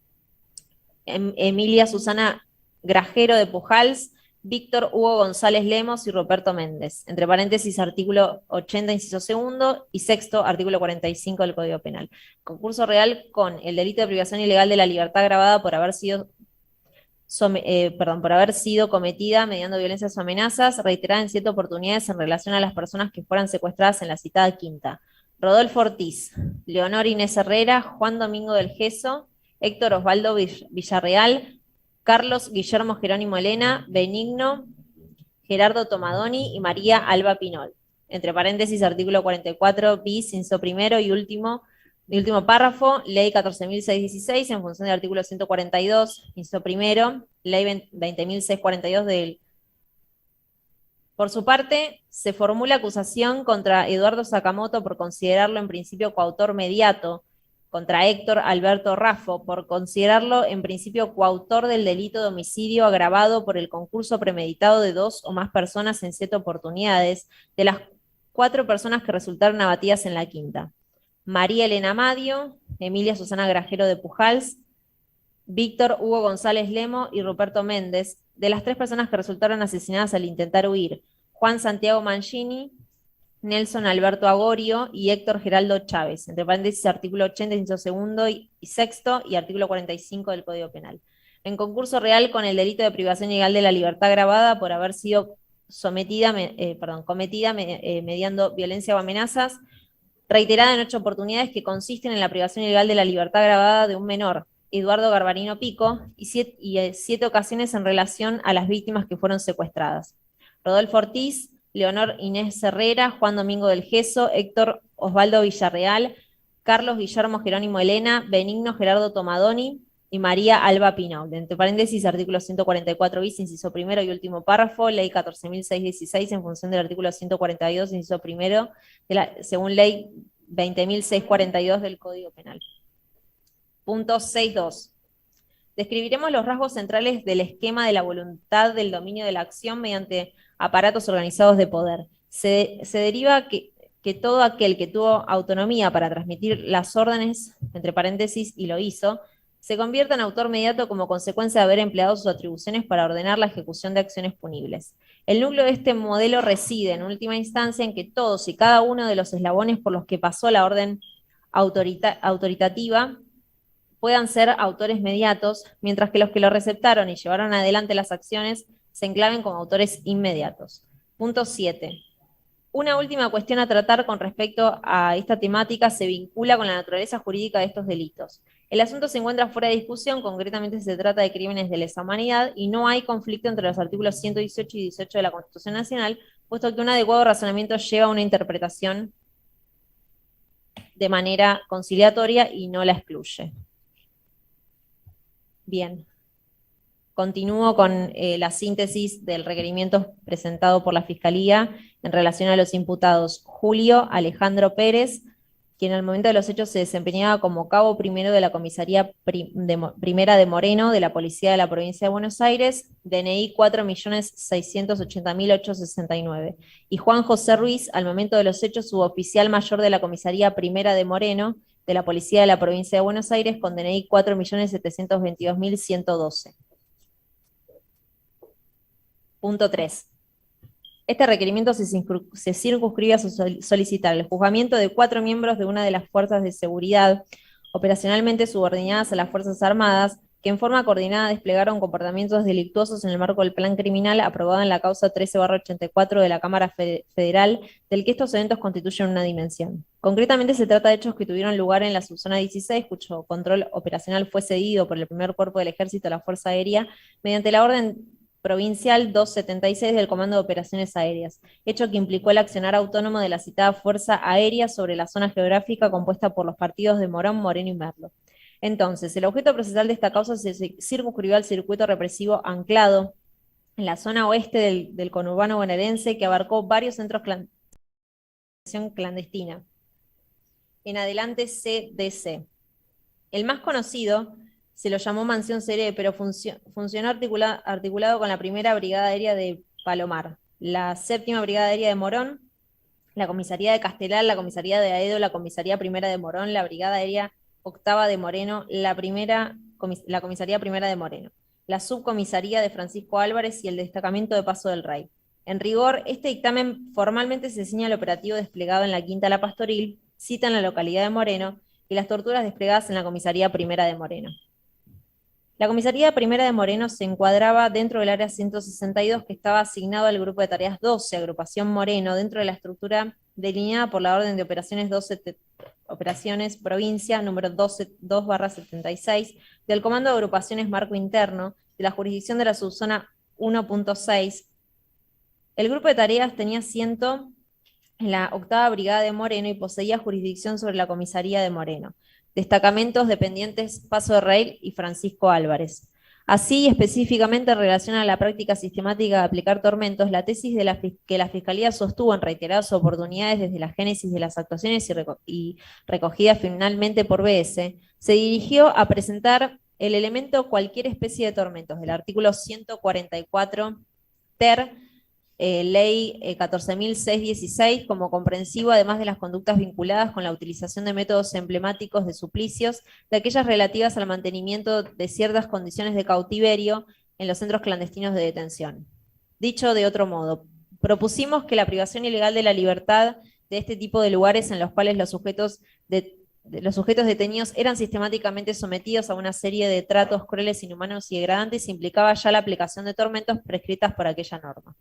Emilia Susana Grajero de Pujals, Víctor Hugo González Lemos y Ruperto Méndez. Entre paréntesis, artículo 80, inciso segundo, y sexto, artículo 45 del Código Penal. Concurso real con el delito de privación ilegal de la libertad agravada por haber sido cometida mediante violencias o amenazas, reiterada en 7 oportunidades en relación a las personas que fueran secuestradas en la citada quinta. Rodolfo Ortiz, Leonor Inés Herrera, Juan Domingo del Geso, Héctor Osvaldo Villarreal, Carlos Guillermo Jerónimo Elena, Benigno, Gerardo Tomadoni y María Alba Pinol. Entre paréntesis, artículo 44 bis, inciso primero y último párrafo, ley 14.616, en función del artículo 142, inciso primero, ley 20.642 del... Por su parte, se formula acusación contra Eduardo Sakamoto por considerarlo en principio coautor mediato, contra Héctor Alberto Raffo por considerarlo en principio coautor del delito de homicidio agravado por el concurso premeditado de 2 o más personas en 7 oportunidades, de las 4 personas que resultaron abatidas en la quinta. María Elena Amadio, Emilia Susana Grajero de Pujals, Víctor Hugo González Lemo y Ruperto Méndez, de las 3 personas que resultaron asesinadas al intentar huir, Juan Santiago Mancini, Nelson Alberto Agorio y Héctor Geraldo Chávez, entre paréntesis, artículo 80, inciso segundo y sexto, y artículo 45 del Código Penal. En concurso real con el delito de privación ilegal de la libertad agravada por haber sido cometida mediando violencia o amenazas, reiterada en 8 oportunidades que consisten en la privación ilegal de la libertad agravada de un menor, Eduardo Garbarino Pico, y 7 ocasiones en relación a las víctimas que fueron secuestradas. Rodolfo Ortiz, Leonor Inés Herrera, Juan Domingo del Geso, Héctor Osvaldo Villarreal, Carlos Guillermo Jerónimo Elena, Benigno Gerardo Tomadoni y María Alba Pinol. Entre paréntesis, artículo 144 bis, inciso primero y último párrafo, ley 14.616, en función del artículo 142, inciso primero, según ley 20.642 del Código Penal. Punto 6.2. Describiremos los rasgos centrales del esquema de la voluntad del dominio de la acción mediante aparatos organizados de poder. Se deriva que todo aquel que tuvo autonomía para transmitir las órdenes, entre paréntesis, y lo hizo, se convierta en autor mediato como consecuencia de haber empleado sus atribuciones para ordenar la ejecución de acciones punibles. El núcleo de este modelo reside, en última instancia, en que todos y cada uno de los eslabones por los que pasó la orden autoritativa puedan ser autores mediatos, mientras que los que lo receptaron y llevaron adelante las acciones se enclaven como autores inmediatos. Punto 7. Una última cuestión a tratar con respecto a esta temática se vincula con la naturaleza jurídica de estos delitos. El asunto se encuentra fuera de discusión, concretamente se trata de crímenes de lesa humanidad y no hay conflicto entre los artículos 118 y 18 de la Constitución Nacional, puesto que un adecuado razonamiento lleva a una interpretación de manera conciliatoria y no la excluye. Bien. Continúo con la síntesis del requerimiento presentado por la Fiscalía en relación a los imputados Julio Alejandro Pérez, quien al momento de los hechos se desempeñaba como cabo primero de la Comisaría Primera de Moreno de la Policía de la Provincia de Buenos Aires, DNI 4.680.869, y Juan José Ruiz, al momento de los hechos, suboficial mayor de la Comisaría Primera de Moreno de la Policía de la Provincia de Buenos Aires, con DNI 4.722.112. Punto 3. Este requerimiento se circunscribe a solicitar el juzgamiento de 4 miembros de una de las fuerzas de seguridad operacionalmente subordinadas a las Fuerzas Armadas, que en forma coordinada desplegaron comportamientos delictuosos en el marco del plan criminal aprobado en la causa 13/84 de la Cámara Federal, del que estos eventos constituyen una dimensión. Concretamente se trata de hechos que tuvieron lugar en la subzona 16, cuyo control operacional fue cedido por el primer cuerpo del Ejército a la Fuerza Aérea, mediante la orden provincial 276 del Comando de Operaciones Aéreas, hecho que implicó el accionar autónomo de la citada Fuerza Aérea sobre la zona geográfica compuesta por los partidos de Morón, Moreno y Merlo. Entonces, el objeto procesal de esta causa se circunscribió al circuito represivo anclado en la zona oeste del conurbano bonaerense, que abarcó varios centros clandestina. En adelante CDC. El más conocido se lo llamó Mansión Seré, pero funcionó articulado con la primera Brigada Aérea de Palomar, la 7ª Brigada Aérea de Morón, la comisaría de Castelar, la comisaría de Aedo, la comisaría primera de Morón, la brigada aérea octava de Moreno, la comisaría primera de Moreno, la subcomisaría de Francisco Álvarez y el destacamento de Paso del Rey. En rigor, este dictamen formalmente se ciña al operativo desplegado en la Quinta La Pastoril, cita en la localidad de Moreno, y las torturas desplegadas en la comisaría primera de Moreno. La comisaría primera de Moreno se encuadraba dentro del área 162 que estaba asignado al grupo de tareas 12, agrupación Moreno, dentro de la estructura delineada por la orden de operaciones 12, operaciones provincia número 2/76 del Comando de Agrupaciones Marco Interno de la jurisdicción de la subzona 1.6. El grupo de tareas tenía asiento en la octava brigada de Moreno y poseía jurisdicción sobre la comisaría de Moreno. Destacamentos dependientes Paso de Rey y Francisco Álvarez. Así, específicamente en relación a la práctica sistemática de aplicar tormentos, la tesis que la Fiscalía sostuvo en reiteradas oportunidades desde la génesis de las actuaciones y recogida finalmente por BS, se dirigió a presentar el elemento cualquier especie de tormentos del artículo 144 ter Ley 14.616 como comprensivo, además de las conductas vinculadas con la utilización de métodos emblemáticos de suplicios, de aquellas relativas al mantenimiento de ciertas condiciones de cautiverio en los centros clandestinos de detención. Dicho de otro modo, propusimos que la privación ilegal de la libertad de este tipo de lugares en los cuales los sujetos detenidos eran sistemáticamente sometidos a una serie de tratos crueles, inhumanos y degradantes implicaba ya la aplicación de tormentos prescritas por aquella norma.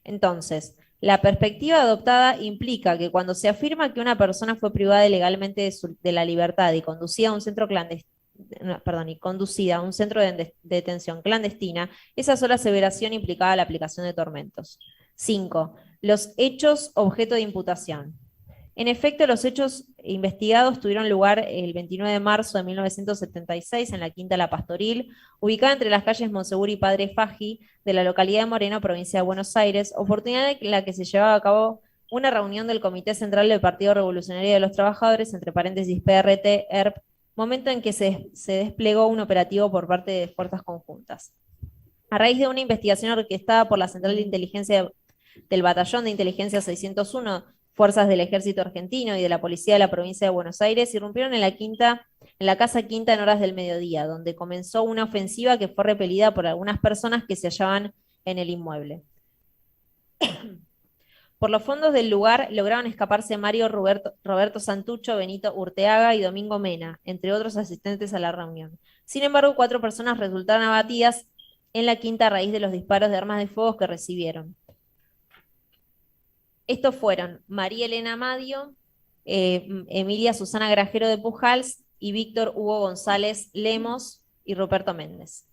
Entonces, la perspectiva adoptada implica que cuando se afirma que una persona fue privada ilegalmente de la libertad y conducida a un centro de detención clandestina, esa sola aseveración implicaba la aplicación de tormentos. 5. Los hechos objeto de imputación. En efecto, los hechos investigados tuvieron lugar el 29 de marzo de 1976 en la Quinta La Pastoril, ubicada entre las calles Monsegur y Padre Faji de la localidad de Moreno, provincia de Buenos Aires, oportunidad en la que se llevaba a cabo una reunión del Comité Central del Partido Revolucionario de los Trabajadores, entre paréntesis PRT, ERP, momento en que se desplegó un operativo por parte de fuerzas conjuntas. A raíz de una investigación orquestada por la Central de Inteligencia del Batallón de Inteligencia 601, fuerzas del Ejército Argentino y de la Policía de la Provincia de Buenos Aires, irrumpieron en la Casa Quinta en horas del mediodía, donde comenzó una ofensiva que fue repelida por algunas personas que se hallaban en el inmueble. Por los fondos del lugar lograron escaparse Mario Roberto Santucho, Benito Urteaga y Domingo Mena, entre otros asistentes a la reunión. Sin embargo, 4 personas resultaron abatidas en la quinta a raíz de los disparos de armas de fuego que recibieron. Estos fueron María Elena Madio, Emilia Susana Grajero de Pujals y Víctor Hugo González Lemos y Ruperto Méndez.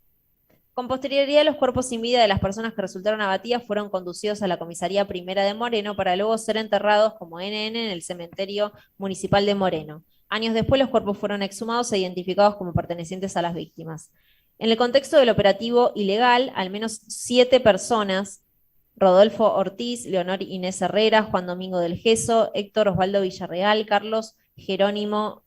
Con posterioridad, los cuerpos sin vida de las personas que resultaron abatidas fueron conducidos a la comisaría primera de Moreno para luego ser enterrados como NN en el cementerio municipal de Moreno. Años después, los cuerpos fueron exhumados e identificados como pertenecientes a las víctimas. En el contexto del operativo ilegal, al menos 7 personas, Rodolfo Ortiz, Leonor Inés Herrera, Juan Domingo del Geso, Héctor Osvaldo Villarreal, Carlos Guillermo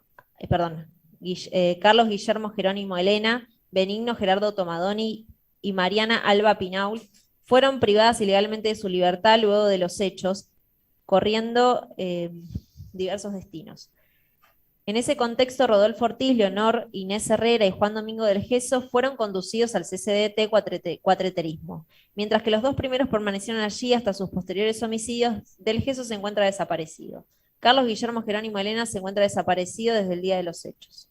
Jerónimo Elena, Benigno Gerardo Tomadoni y Mariana Alba Pinaul, fueron privadas ilegalmente de su libertad luego de los hechos, corriendo diversos destinos. En ese contexto, Rodolfo Ortiz, Leonor Inés Herrera y Juan Domingo del Geso fueron conducidos al CCDT Cuatreterismo, mientras que los 2 primeros permanecieron allí hasta sus posteriores homicidios. Del Geso se encuentra desaparecido. Carlos Guillermo Jerónimo Elena se encuentra desaparecido desde el día de los hechos.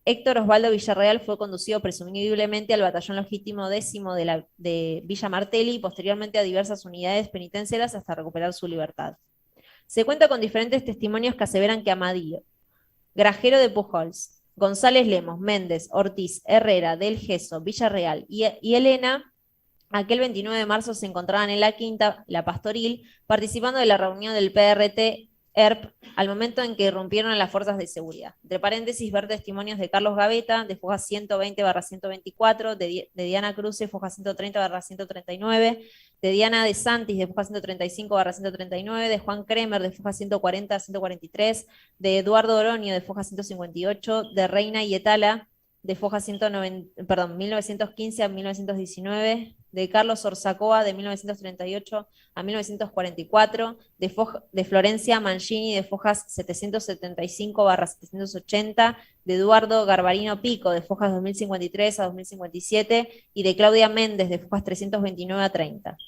Héctor Osvaldo Villarreal fue conducido presumiblemente al batallón legítimo 10º de Villa Martelli y posteriormente a diversas unidades penitenciarias hasta recuperar su libertad. Se cuenta con diferentes testimonios que aseveran que Amadillo, Grajero de Pujols, González Lemos, Méndez, Ortiz, Herrera, Del Geso, Villarreal y Elena, aquel 29 de marzo se encontraban en la Quinta La Pastoril participando de la reunión del PRT ERP al momento en que irrumpieron las fuerzas de seguridad. Entre paréntesis, ver testimonios de Carlos Gaveta, de Foja 120/124, de Diana Cruce, Foja 130/139, de Diana de Santis, de Foja 135/139, de Juan Kremer, de Foja 140/143, de Eduardo Oroño, de Foja 158, de Reina Yetala, de Foja 1915 a 1919, de Carlos Orzacoa, de 1938 a 1944, de Florencia Mangini, de Fojas 775-780, de Eduardo Garbarino Pico, de Fojas 2053 a 2057, y de Claudia Méndez, de Fojas 329 a 30.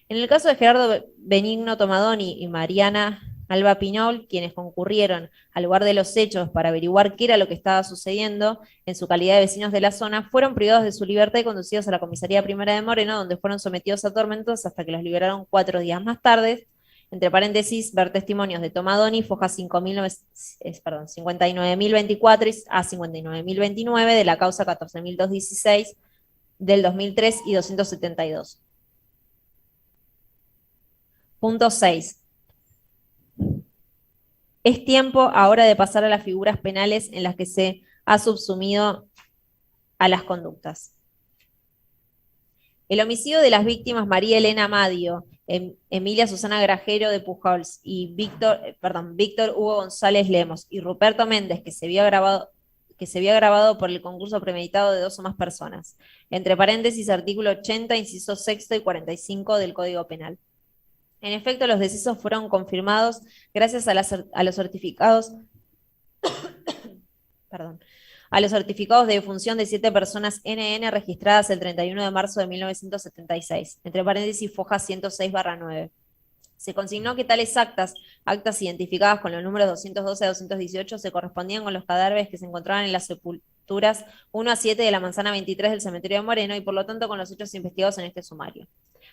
En el caso de Gerardo Benigno Tomadoni y Mariana Alba Pinol, quienes concurrieron al lugar de los hechos para averiguar qué era lo que estaba sucediendo en su calidad de vecinos de la zona, fueron privados de su libertad y conducidos a la comisaría primera de Moreno, donde fueron sometidos a tormentos hasta que los liberaron 4 días más tarde. Entre paréntesis, ver testimonios de Tomadoni, Foja 59.024 a 59.029 de la causa 14.216 del 2003 y 272. Punto 6. Es tiempo ahora de pasar a las figuras penales en las que se ha subsumido a las conductas. El homicidio de las víctimas María Elena Madio, Emilia Susana Grajero de Pujols y Víctor Hugo González Lemos y Ruperto Méndez, que se había grabado por el concurso premeditado de 2 o más personas. Entre paréntesis, artículo 80, inciso 6 y 45 del Código Penal. En efecto, los decesos fueron confirmados gracias a los certificados a los certificados de defunción de 7 personas NN registradas el 31 de marzo de 1976, entre paréntesis Foja 106/9. Se consignó que tales actas identificadas con los números 212 a 218, se correspondían con los cadáveres que se encontraban en las sepulturas 1 a 7 de la manzana 23 del cementerio de Moreno y por lo tanto con los hechos investigados en este sumario.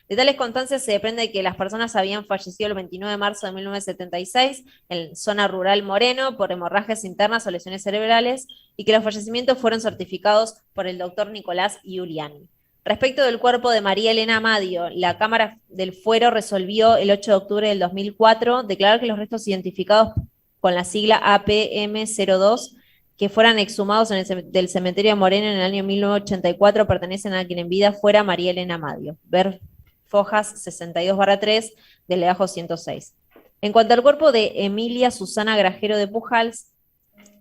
De tales constancias se desprende que las personas habían fallecido el 29 de marzo de 1976 en zona rural Moreno por hemorragias internas o lesiones cerebrales y que los fallecimientos fueron certificados por el doctor Nicolás Giuliani. Respecto del cuerpo de María Elena Madio, la Cámara del Fuero resolvió el 8 de octubre del 2004 declarar que los restos identificados con la sigla APM02 que fueran exhumados del cementerio de Moreno en el año 1984 pertenecen a quien en vida fuera María Elena Madio. Ver Fojas 62/3 del legajo 106. En cuanto al cuerpo de Emilia Susana Grajero de Pujals,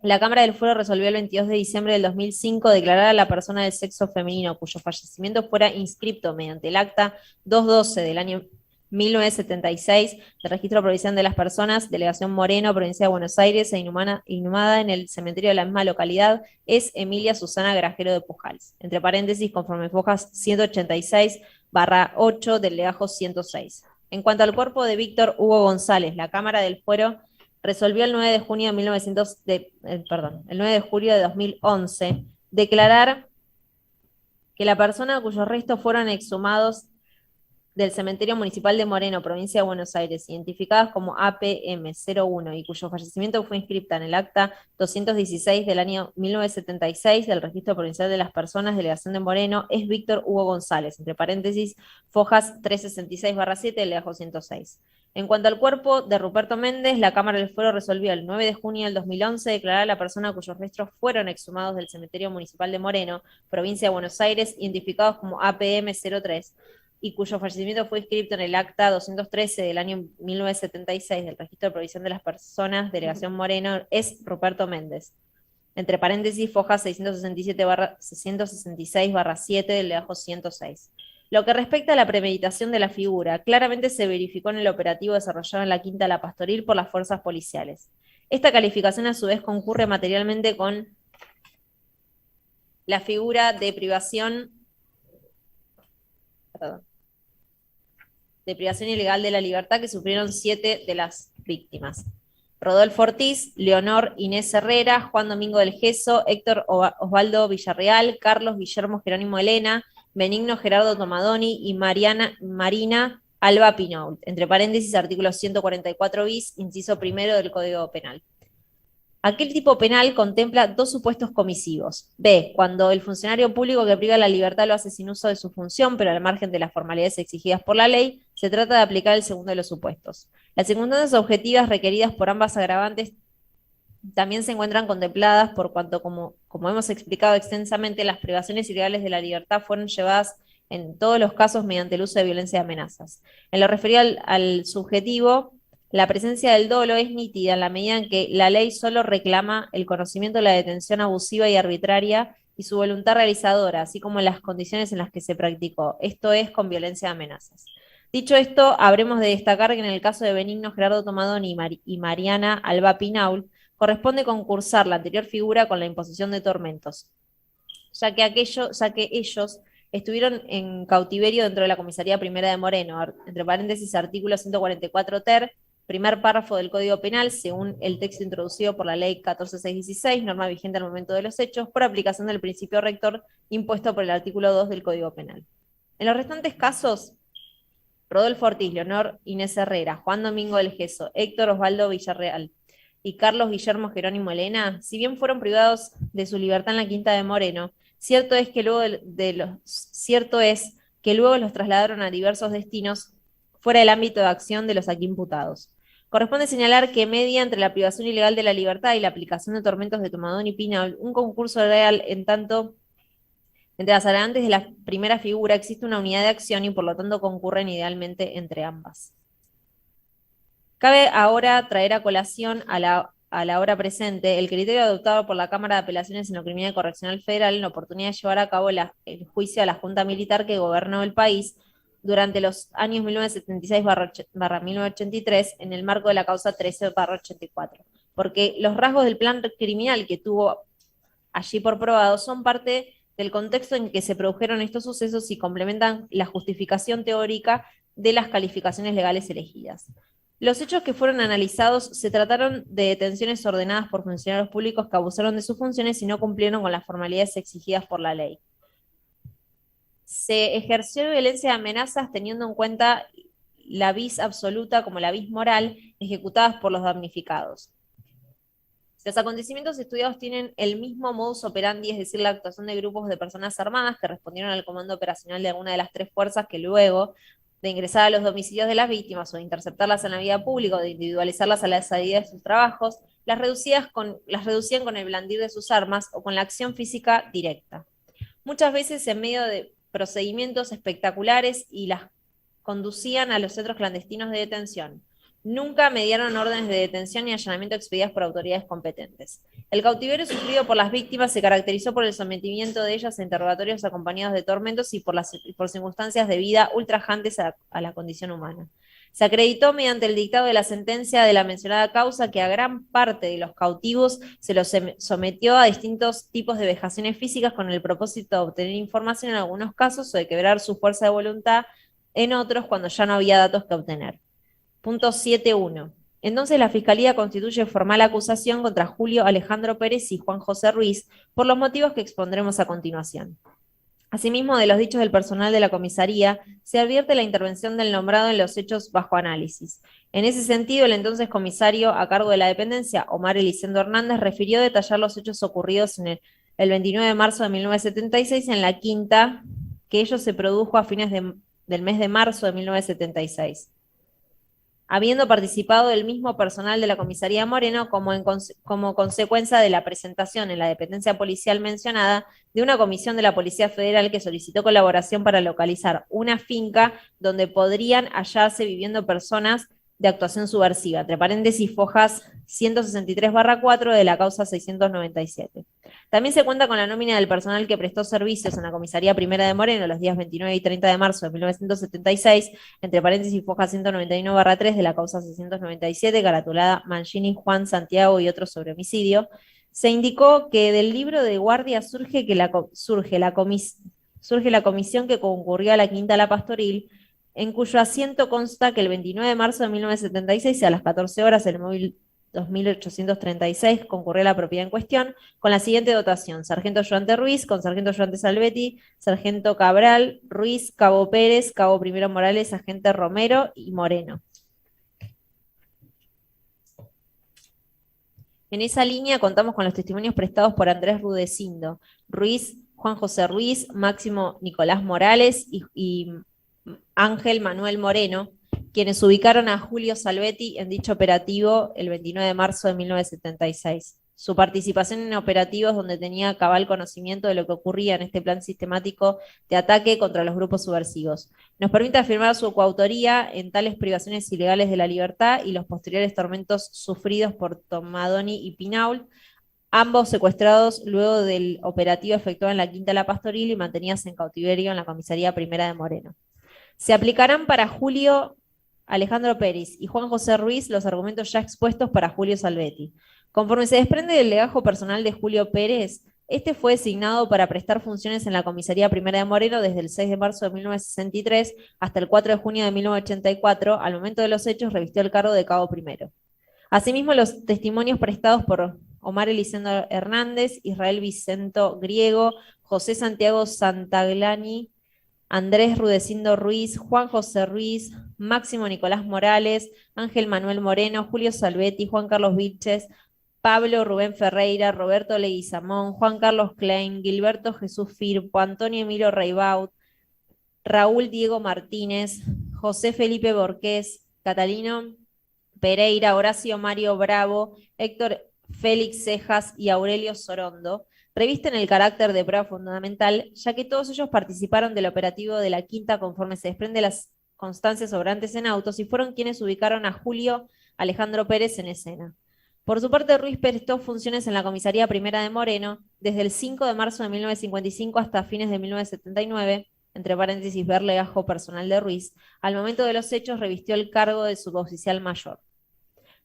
la Cámara del Fuero resolvió el 22 de diciembre del 2005 declarar a la persona del sexo femenino cuyo fallecimiento fuera inscripto mediante el acta 212 del año 1976 del Registro Provincial de las Personas, Delegación Moreno, Provincia de Buenos Aires, e inhumada en el cementerio de la misma localidad, es Emilia Susana Grajero de Pujals. Entre paréntesis, conforme Fojas 186/8 del legajo 106. En cuanto al cuerpo de Víctor Hugo González, la Cámara del Fuero resolvió el 9 de julio de 2011 declarar que la persona cuyos restos fueron exhumados del Cementerio Municipal de Moreno, Provincia de Buenos Aires, identificadas como APM01 y cuyo fallecimiento fue inscripta en el acta 216 del año 1976 del Registro Provincial de las Personas, Delegación de Moreno, es Víctor Hugo González, entre paréntesis, Fojas 366/7 del legajo 106. En cuanto al cuerpo de Ruperto Méndez, la Cámara del Fuero resolvió el 9 de junio del 2011 declarar a la persona cuyos restos fueron exhumados del Cementerio Municipal de Moreno, Provincia de Buenos Aires, identificados como APM03, y cuyo fallecimiento fue inscrito en el acta 213 del año 1976 del Registro Provincial de las Personas, Delegación Moreno, es Ruperto Méndez. Entre paréntesis, Fojas 666/7 del legajo 106. Lo que respecta a la premeditación de la figura, claramente se verificó en el operativo desarrollado en la Quinta La Pastoril por las fuerzas policiales. Esta calificación a su vez concurre materialmente con la figura de privación ilegal de la libertad que sufrieron 7 de las víctimas. Rodolfo Ortiz, Leonor Inés Herrera, Juan Domingo del Geso, Héctor Osvaldo Villarreal, Carlos Guillermo Jerónimo Elena, Benigno Gerardo Tomadoni y Marina Alba Pinol, entre paréntesis, artículo 144 bis, inciso primero del Código Penal. Aquel tipo penal contempla 2 supuestos comisivos. B, cuando el funcionario público que priva la libertad lo hace sin uso de su función, pero al margen de las formalidades exigidas por la ley, se trata de aplicar el segundo de los supuestos. Las circunstancias objetivas requeridas por ambas agravantes también se encuentran contempladas por cuanto, como hemos explicado extensamente, las privaciones ilegales de la libertad fueron llevadas en todos los casos mediante el uso de violencia y amenazas. En lo referido al subjetivo, la presencia del dolo es nítida en la medida en que la ley solo reclama el conocimiento de la detención abusiva y arbitraria y y su voluntad realizadora, así como las condiciones en las que se practicó, esto es, con violencia y amenazas. Dicho esto, habremos de destacar que en el caso de Benigno Gerardo Tomadoni y Mariana Alba Pinault, corresponde concursar la anterior figura con la imposición de tormentos, ya que ellos estuvieron en cautiverio dentro de la Comisaría Primera de Moreno, entre paréntesis, artículo 144 ter, primer párrafo del Código Penal, según el texto introducido por la Ley 14616, norma vigente al momento de los hechos, por aplicación del principio rector impuesto por el artículo 2 del Código Penal. En los restantes casos, Rodolfo Ortiz, Leonor Inés Herrera, Juan Domingo del Geso, Héctor Osvaldo Villarreal y Carlos Guillermo Jerónimo Elena, si bien fueron privados de su libertad en la Quinta de Moreno, cierto es que luego los trasladaron a diversos destinos fuera del ámbito de acción de los aquí imputados. Corresponde señalar que media entre la privación ilegal de la libertad y la aplicación de tormentos de Tomadoni y Pinault, un concurso real en tanto entre las agravantes de la primera figura existe una unidad de acción y por lo tanto concurren idealmente entre ambas. Cabe ahora traer a colación a la hora presente el criterio adoptado por la Cámara de Apelaciones en lo Criminal y Correccional Federal en la oportunidad de llevar a cabo el juicio a la Junta Militar que gobernó el país durante los años 1976-1983 en el marco de la causa 13-84, porque los rasgos del plan criminal que tuvo allí por probado son parte del contexto en que se produjeron estos sucesos y complementan la justificación teórica de las calificaciones legales elegidas. Los hechos que fueron analizados se trataron de detenciones ordenadas por funcionarios públicos que abusaron de sus funciones y no cumplieron con las formalidades exigidas por la ley. Se ejerció violencia y amenazas teniendo en cuenta la vis absoluta como la vis moral ejecutadas por los damnificados. Los acontecimientos estudiados tienen el mismo modus operandi, es decir, la actuación de grupos de personas armadas que respondieron al comando operacional de alguna de las tres fuerzas que luego de ingresar a los domicilios de las víctimas o de interceptarlas en la vía pública o de individualizarlas a la salida de sus trabajos, las reducían con el blandir de sus armas o con la acción física directa. Muchas veces en medio de procedimientos espectaculares y las conducían a los centros clandestinos de detención. Nunca mediaron órdenes de detención ni allanamiento expedidas por autoridades competentes. El cautiverio sufrido por las víctimas se caracterizó por el sometimiento de ellas a interrogatorios acompañados de tormentos y por circunstancias de vida ultrajantes a la condición humana. Se acreditó mediante el dictado de la sentencia de la mencionada causa que a gran parte de los cautivos se los sometió a distintos tipos de vejaciones físicas con el propósito de obtener información en algunos casos o de quebrar su fuerza de voluntad en otros cuando ya no había datos que obtener. Punto 7.1. Entonces la Fiscalía constituye formal acusación contra Julio Alejandro Pérez y Juan José Ruiz por los motivos que expondremos a continuación. Asimismo, de los dichos del personal de la comisaría, se advierte la intervención del nombrado en los hechos bajo análisis. En ese sentido, el entonces comisario a cargo de la dependencia, Omar Elisendo Hernández, refirió detallar los hechos ocurridos en el 29 de marzo de 1976 en la Quinta, que ello se produjo a fines del mes de marzo de 1976. Habiendo participado el mismo personal de la comisaría Moreno como consecuencia de la presentación en la dependencia policial mencionada de una comisión de la Policía Federal que solicitó colaboración para localizar una finca donde podrían hallarse viviendo personas de actuación subversiva, entre paréntesis fojas 163/4 de la causa 697. También se cuenta con la nómina del personal que prestó servicios en la Comisaría Primera de Moreno los días 29 y 30 de marzo de 1976, entre paréntesis foja 191/3 de la causa 697, caratulada Mangini, Juan, Santiago y otros sobre homicidio. Se indicó que del libro de guardia surge la comisión que concurrió a la Quinta La Pastoril, en cuyo asiento consta que el 29 de marzo de 1976, a las 14 horas, el móvil 2836 concurrió a la propiedad en cuestión, con la siguiente dotación: sargento ayudante Ruiz, con sargento ayudante Salvetti, sargento Cabral, Ruiz, cabo Pérez, cabo primero Morales, agente Romero y Moreno. En esa línea contamos con los testimonios prestados por Andrés Rudecindo, Ruiz, Juan José Ruiz, Máximo Nicolás Morales y Ángel Manuel Moreno, quienes ubicaron a Julio Salvetti en dicho operativo el 29 de marzo de 1976. Su participación en operativos donde tenía cabal conocimiento de lo que ocurría en este plan sistemático de ataque contra los grupos subversivos. Nos permite afirmar su coautoría en tales privaciones ilegales de la libertad y los posteriores tormentos sufridos por Tomadoni y Pinault, ambos secuestrados luego del operativo efectuado en la Quinta La Pastoril y mantenidos en cautiverio en la comisaría primera de Moreno. Se aplicarán para Julio Alejandro Pérez y Juan José Ruiz los argumentos ya expuestos para Julio Salvetti. Conforme se desprende del legajo personal de Julio Pérez, este fue designado para prestar funciones en la comisaría primera de Moreno desde el 6 de marzo de 1963 hasta el 4 de junio de 1984. Al momento de los hechos revistió el cargo de cabo primero. Asimismo, los testimonios prestados por Omar Elisendo Hernández, Israel Vicento Griego, José Santiago Santaglani, Andrés Rudecindo Ruiz, Juan José Ruiz, Máximo Nicolás Morales, Ángel Manuel Moreno, Julio Salvetti, Juan Carlos Vilches, Pablo Rubén Ferreira, Roberto Leguizamón, Juan Carlos Klein, Gilberto Jesús Firpo, Antonio Emilio Reibaud, Raúl Diego Martínez, José Felipe Borqués, Catalino Pereira, Horacio Mario Bravo, Héctor Félix Cejas y Aurelio Sorondo, revisten el carácter de prueba fundamental, ya que todos ellos participaron del operativo de la Quinta conforme se desprende las constancias sobrantes en autos y fueron quienes ubicaron a Julio Alejandro Pérez en escena. Por su parte, Ruiz prestó funciones en la comisaría primera de Moreno desde el 5 de marzo de 1955 hasta fines de 1979, entre paréntesis ver legajo personal de Ruiz. Al momento de los hechos revistió el cargo de suboficial mayor.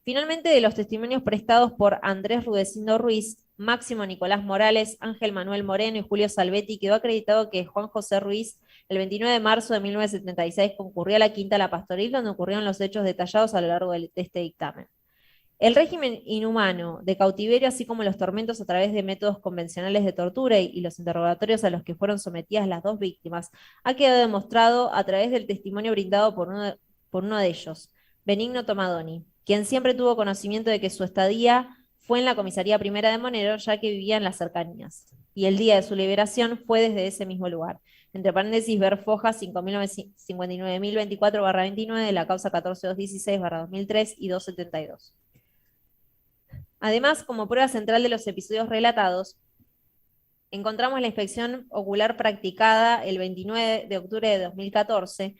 Finalmente, de los testimonios prestados por Andrés Rudecindo Ruiz, Máximo Nicolás Morales, Ángel Manuel Moreno y Julio Salvetti, quedó acreditado que Juan José Ruiz, el 29 de marzo de 1976, concurrió a la Quinta La Pastoril, donde ocurrieron los hechos detallados a lo largo de este dictamen. El régimen inhumano de cautiverio, así como los tormentos a través de métodos convencionales de tortura y los interrogatorios a los que fueron sometidas las dos víctimas, ha quedado demostrado a través del testimonio brindado por uno de ellos, Benigno Tomadoni, quien siempre tuvo conocimiento de que su estadía fue en la comisaría primera de Moreno, ya que vivía en las cercanías, y el día de su liberación fue desde ese mismo lugar. Entre paréntesis, ver foja 59.024/29 de la causa 14216/2003 y 272. Además, como prueba central de los episodios relatados, encontramos la inspección ocular practicada el 29 de octubre de 2014,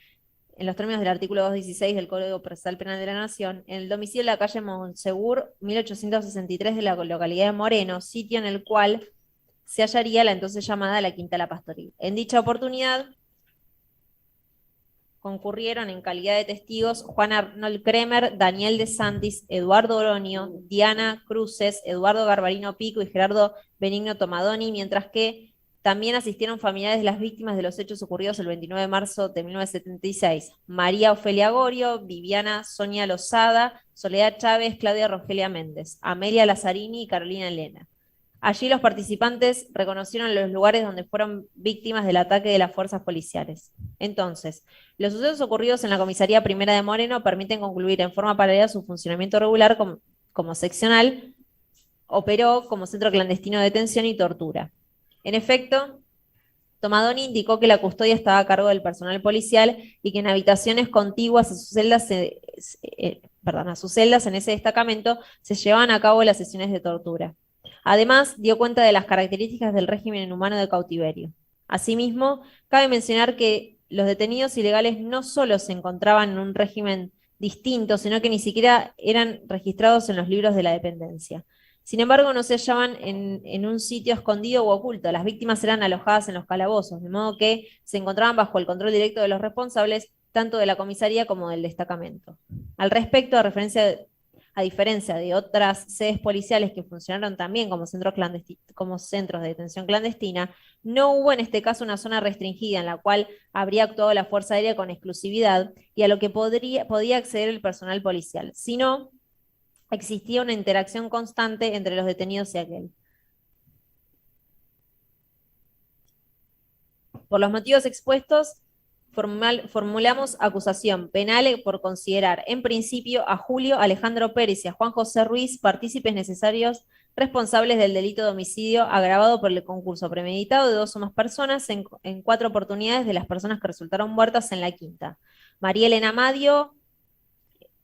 en los términos del artículo 216 del Código Procesal Penal de la Nación, en el domicilio de la calle Monsegur, 1863 de la localidad de Moreno, sitio en el cual se hallaría la entonces llamada la Quinta La Pastoril. En dicha oportunidad concurrieron en calidad de testigos Juan Arnold Kremer, Daniel de Santis, Eduardo Oronio, Diana Cruces, Eduardo Garbarino Pico y Gerardo Benigno Tomadoni, mientras que también asistieron familiares de las víctimas de los hechos ocurridos el 29 de marzo de 1976. María Ofelia Gorio, Viviana Sonia Lozada, Soledad Chávez, Claudia Rogelia Méndez, Amelia Lazzarini y Carolina Elena. Allí los participantes reconocieron los lugares donde fueron víctimas del ataque de las fuerzas policiales. Entonces, los sucesos ocurridos en la comisaría primera de Moreno permiten concluir en forma paralela su funcionamiento regular como seccional, operó como centro clandestino de detención y tortura. En efecto, Tomadoni indicó que la custodia estaba a cargo del personal policial y que en habitaciones contiguas a sus celdas en ese destacamento se llevaban a cabo las sesiones de tortura. Además, dio cuenta de las características del régimen inhumano de cautiverio. Asimismo, cabe mencionar que los detenidos ilegales no solo se encontraban en un régimen distinto, sino que ni siquiera eran registrados en los libros de la dependencia. Sin embargo, no se hallaban en un sitio escondido u oculto. Las víctimas eran alojadas en los calabozos, de modo que se encontraban bajo el control directo de los responsables, tanto de la comisaría como del destacamento. Al respecto, a diferencia de otras sedes policiales que funcionaron también como centros de detención clandestina, no hubo en este caso una zona restringida en la cual habría actuado la Fuerza Aérea con exclusividad y a lo que podía acceder el personal policial, sino existía una interacción constante entre los detenidos y aquel. Por los motivos expuestos, formulamos acusación penal por considerar, en principio, a Julio Alejandro Pérez y a Juan José Ruiz partícipes necesarios responsables del delito de homicidio agravado por el concurso premeditado de 2 o más personas en 4 oportunidades de las personas que resultaron muertas en la Quinta. María Elena Madio,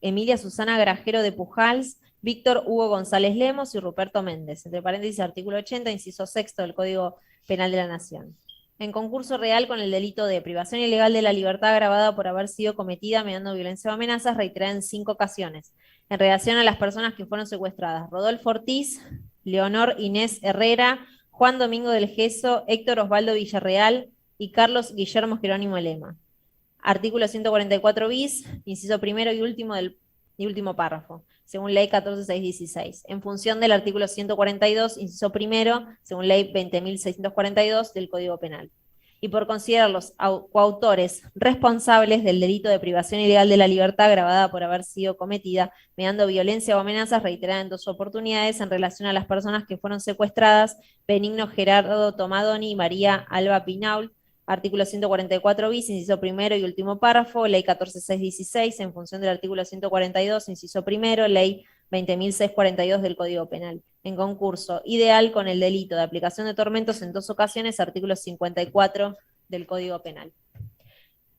Emilia Susana Grajero de Pujals, Víctor Hugo González Lemos y Ruperto Méndez, entre paréntesis artículo 80, inciso 6 del Código Penal de la Nación. En concurso real con el delito de privación ilegal de la libertad agravada por haber sido cometida mediante violencia o amenazas, reiterada en 5 ocasiones, en relación a las personas que fueron secuestradas: Rodolfo Ortiz, Leonor Inés Herrera, Juan Domingo del Geso, Héctor Osvaldo Villarreal y Carlos Guillermo Jerónimo Lema. Artículo 144 bis, inciso primero y último párrafo, según ley 14.616, en función del artículo 142, inciso primero, según ley 20.642 del Código Penal. Y por considerar los coautores responsables del delito de privación ilegal de la libertad agravada por haber sido cometida mediante violencia o amenazas reiterada en 2 oportunidades en relación a las personas que fueron secuestradas, Benigno Gerardo Tomadoni y María Alba Pinaul, artículo 144 bis, inciso primero y último párrafo, ley 14.616, en función del artículo 142, inciso primero, ley 20.642 del Código Penal, en concurso ideal con el delito de aplicación de tormentos en 2 ocasiones, artículo 54 del Código Penal.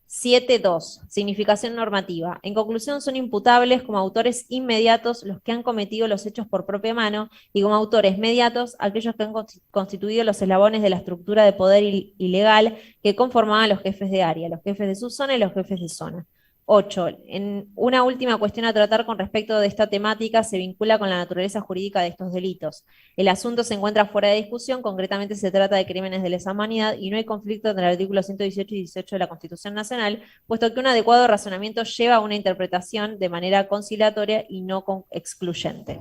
7.2. Significación normativa. En conclusión, son imputables como autores inmediatos los que han cometido los hechos por propia mano y como autores mediatos aquellos que han constituido los eslabones de la estructura de poder ilegal que conformaban los jefes de área, los jefes de subzona y los jefes de zona. 8. En una última cuestión a tratar con respecto de esta temática se vincula con la naturaleza jurídica de estos delitos. El asunto se encuentra fuera de discusión, concretamente se trata de crímenes de lesa humanidad y no hay conflicto entre el artículo 118 y 18 de la Constitución Nacional, puesto que un adecuado razonamiento lleva a una interpretación de manera conciliatoria y no excluyente.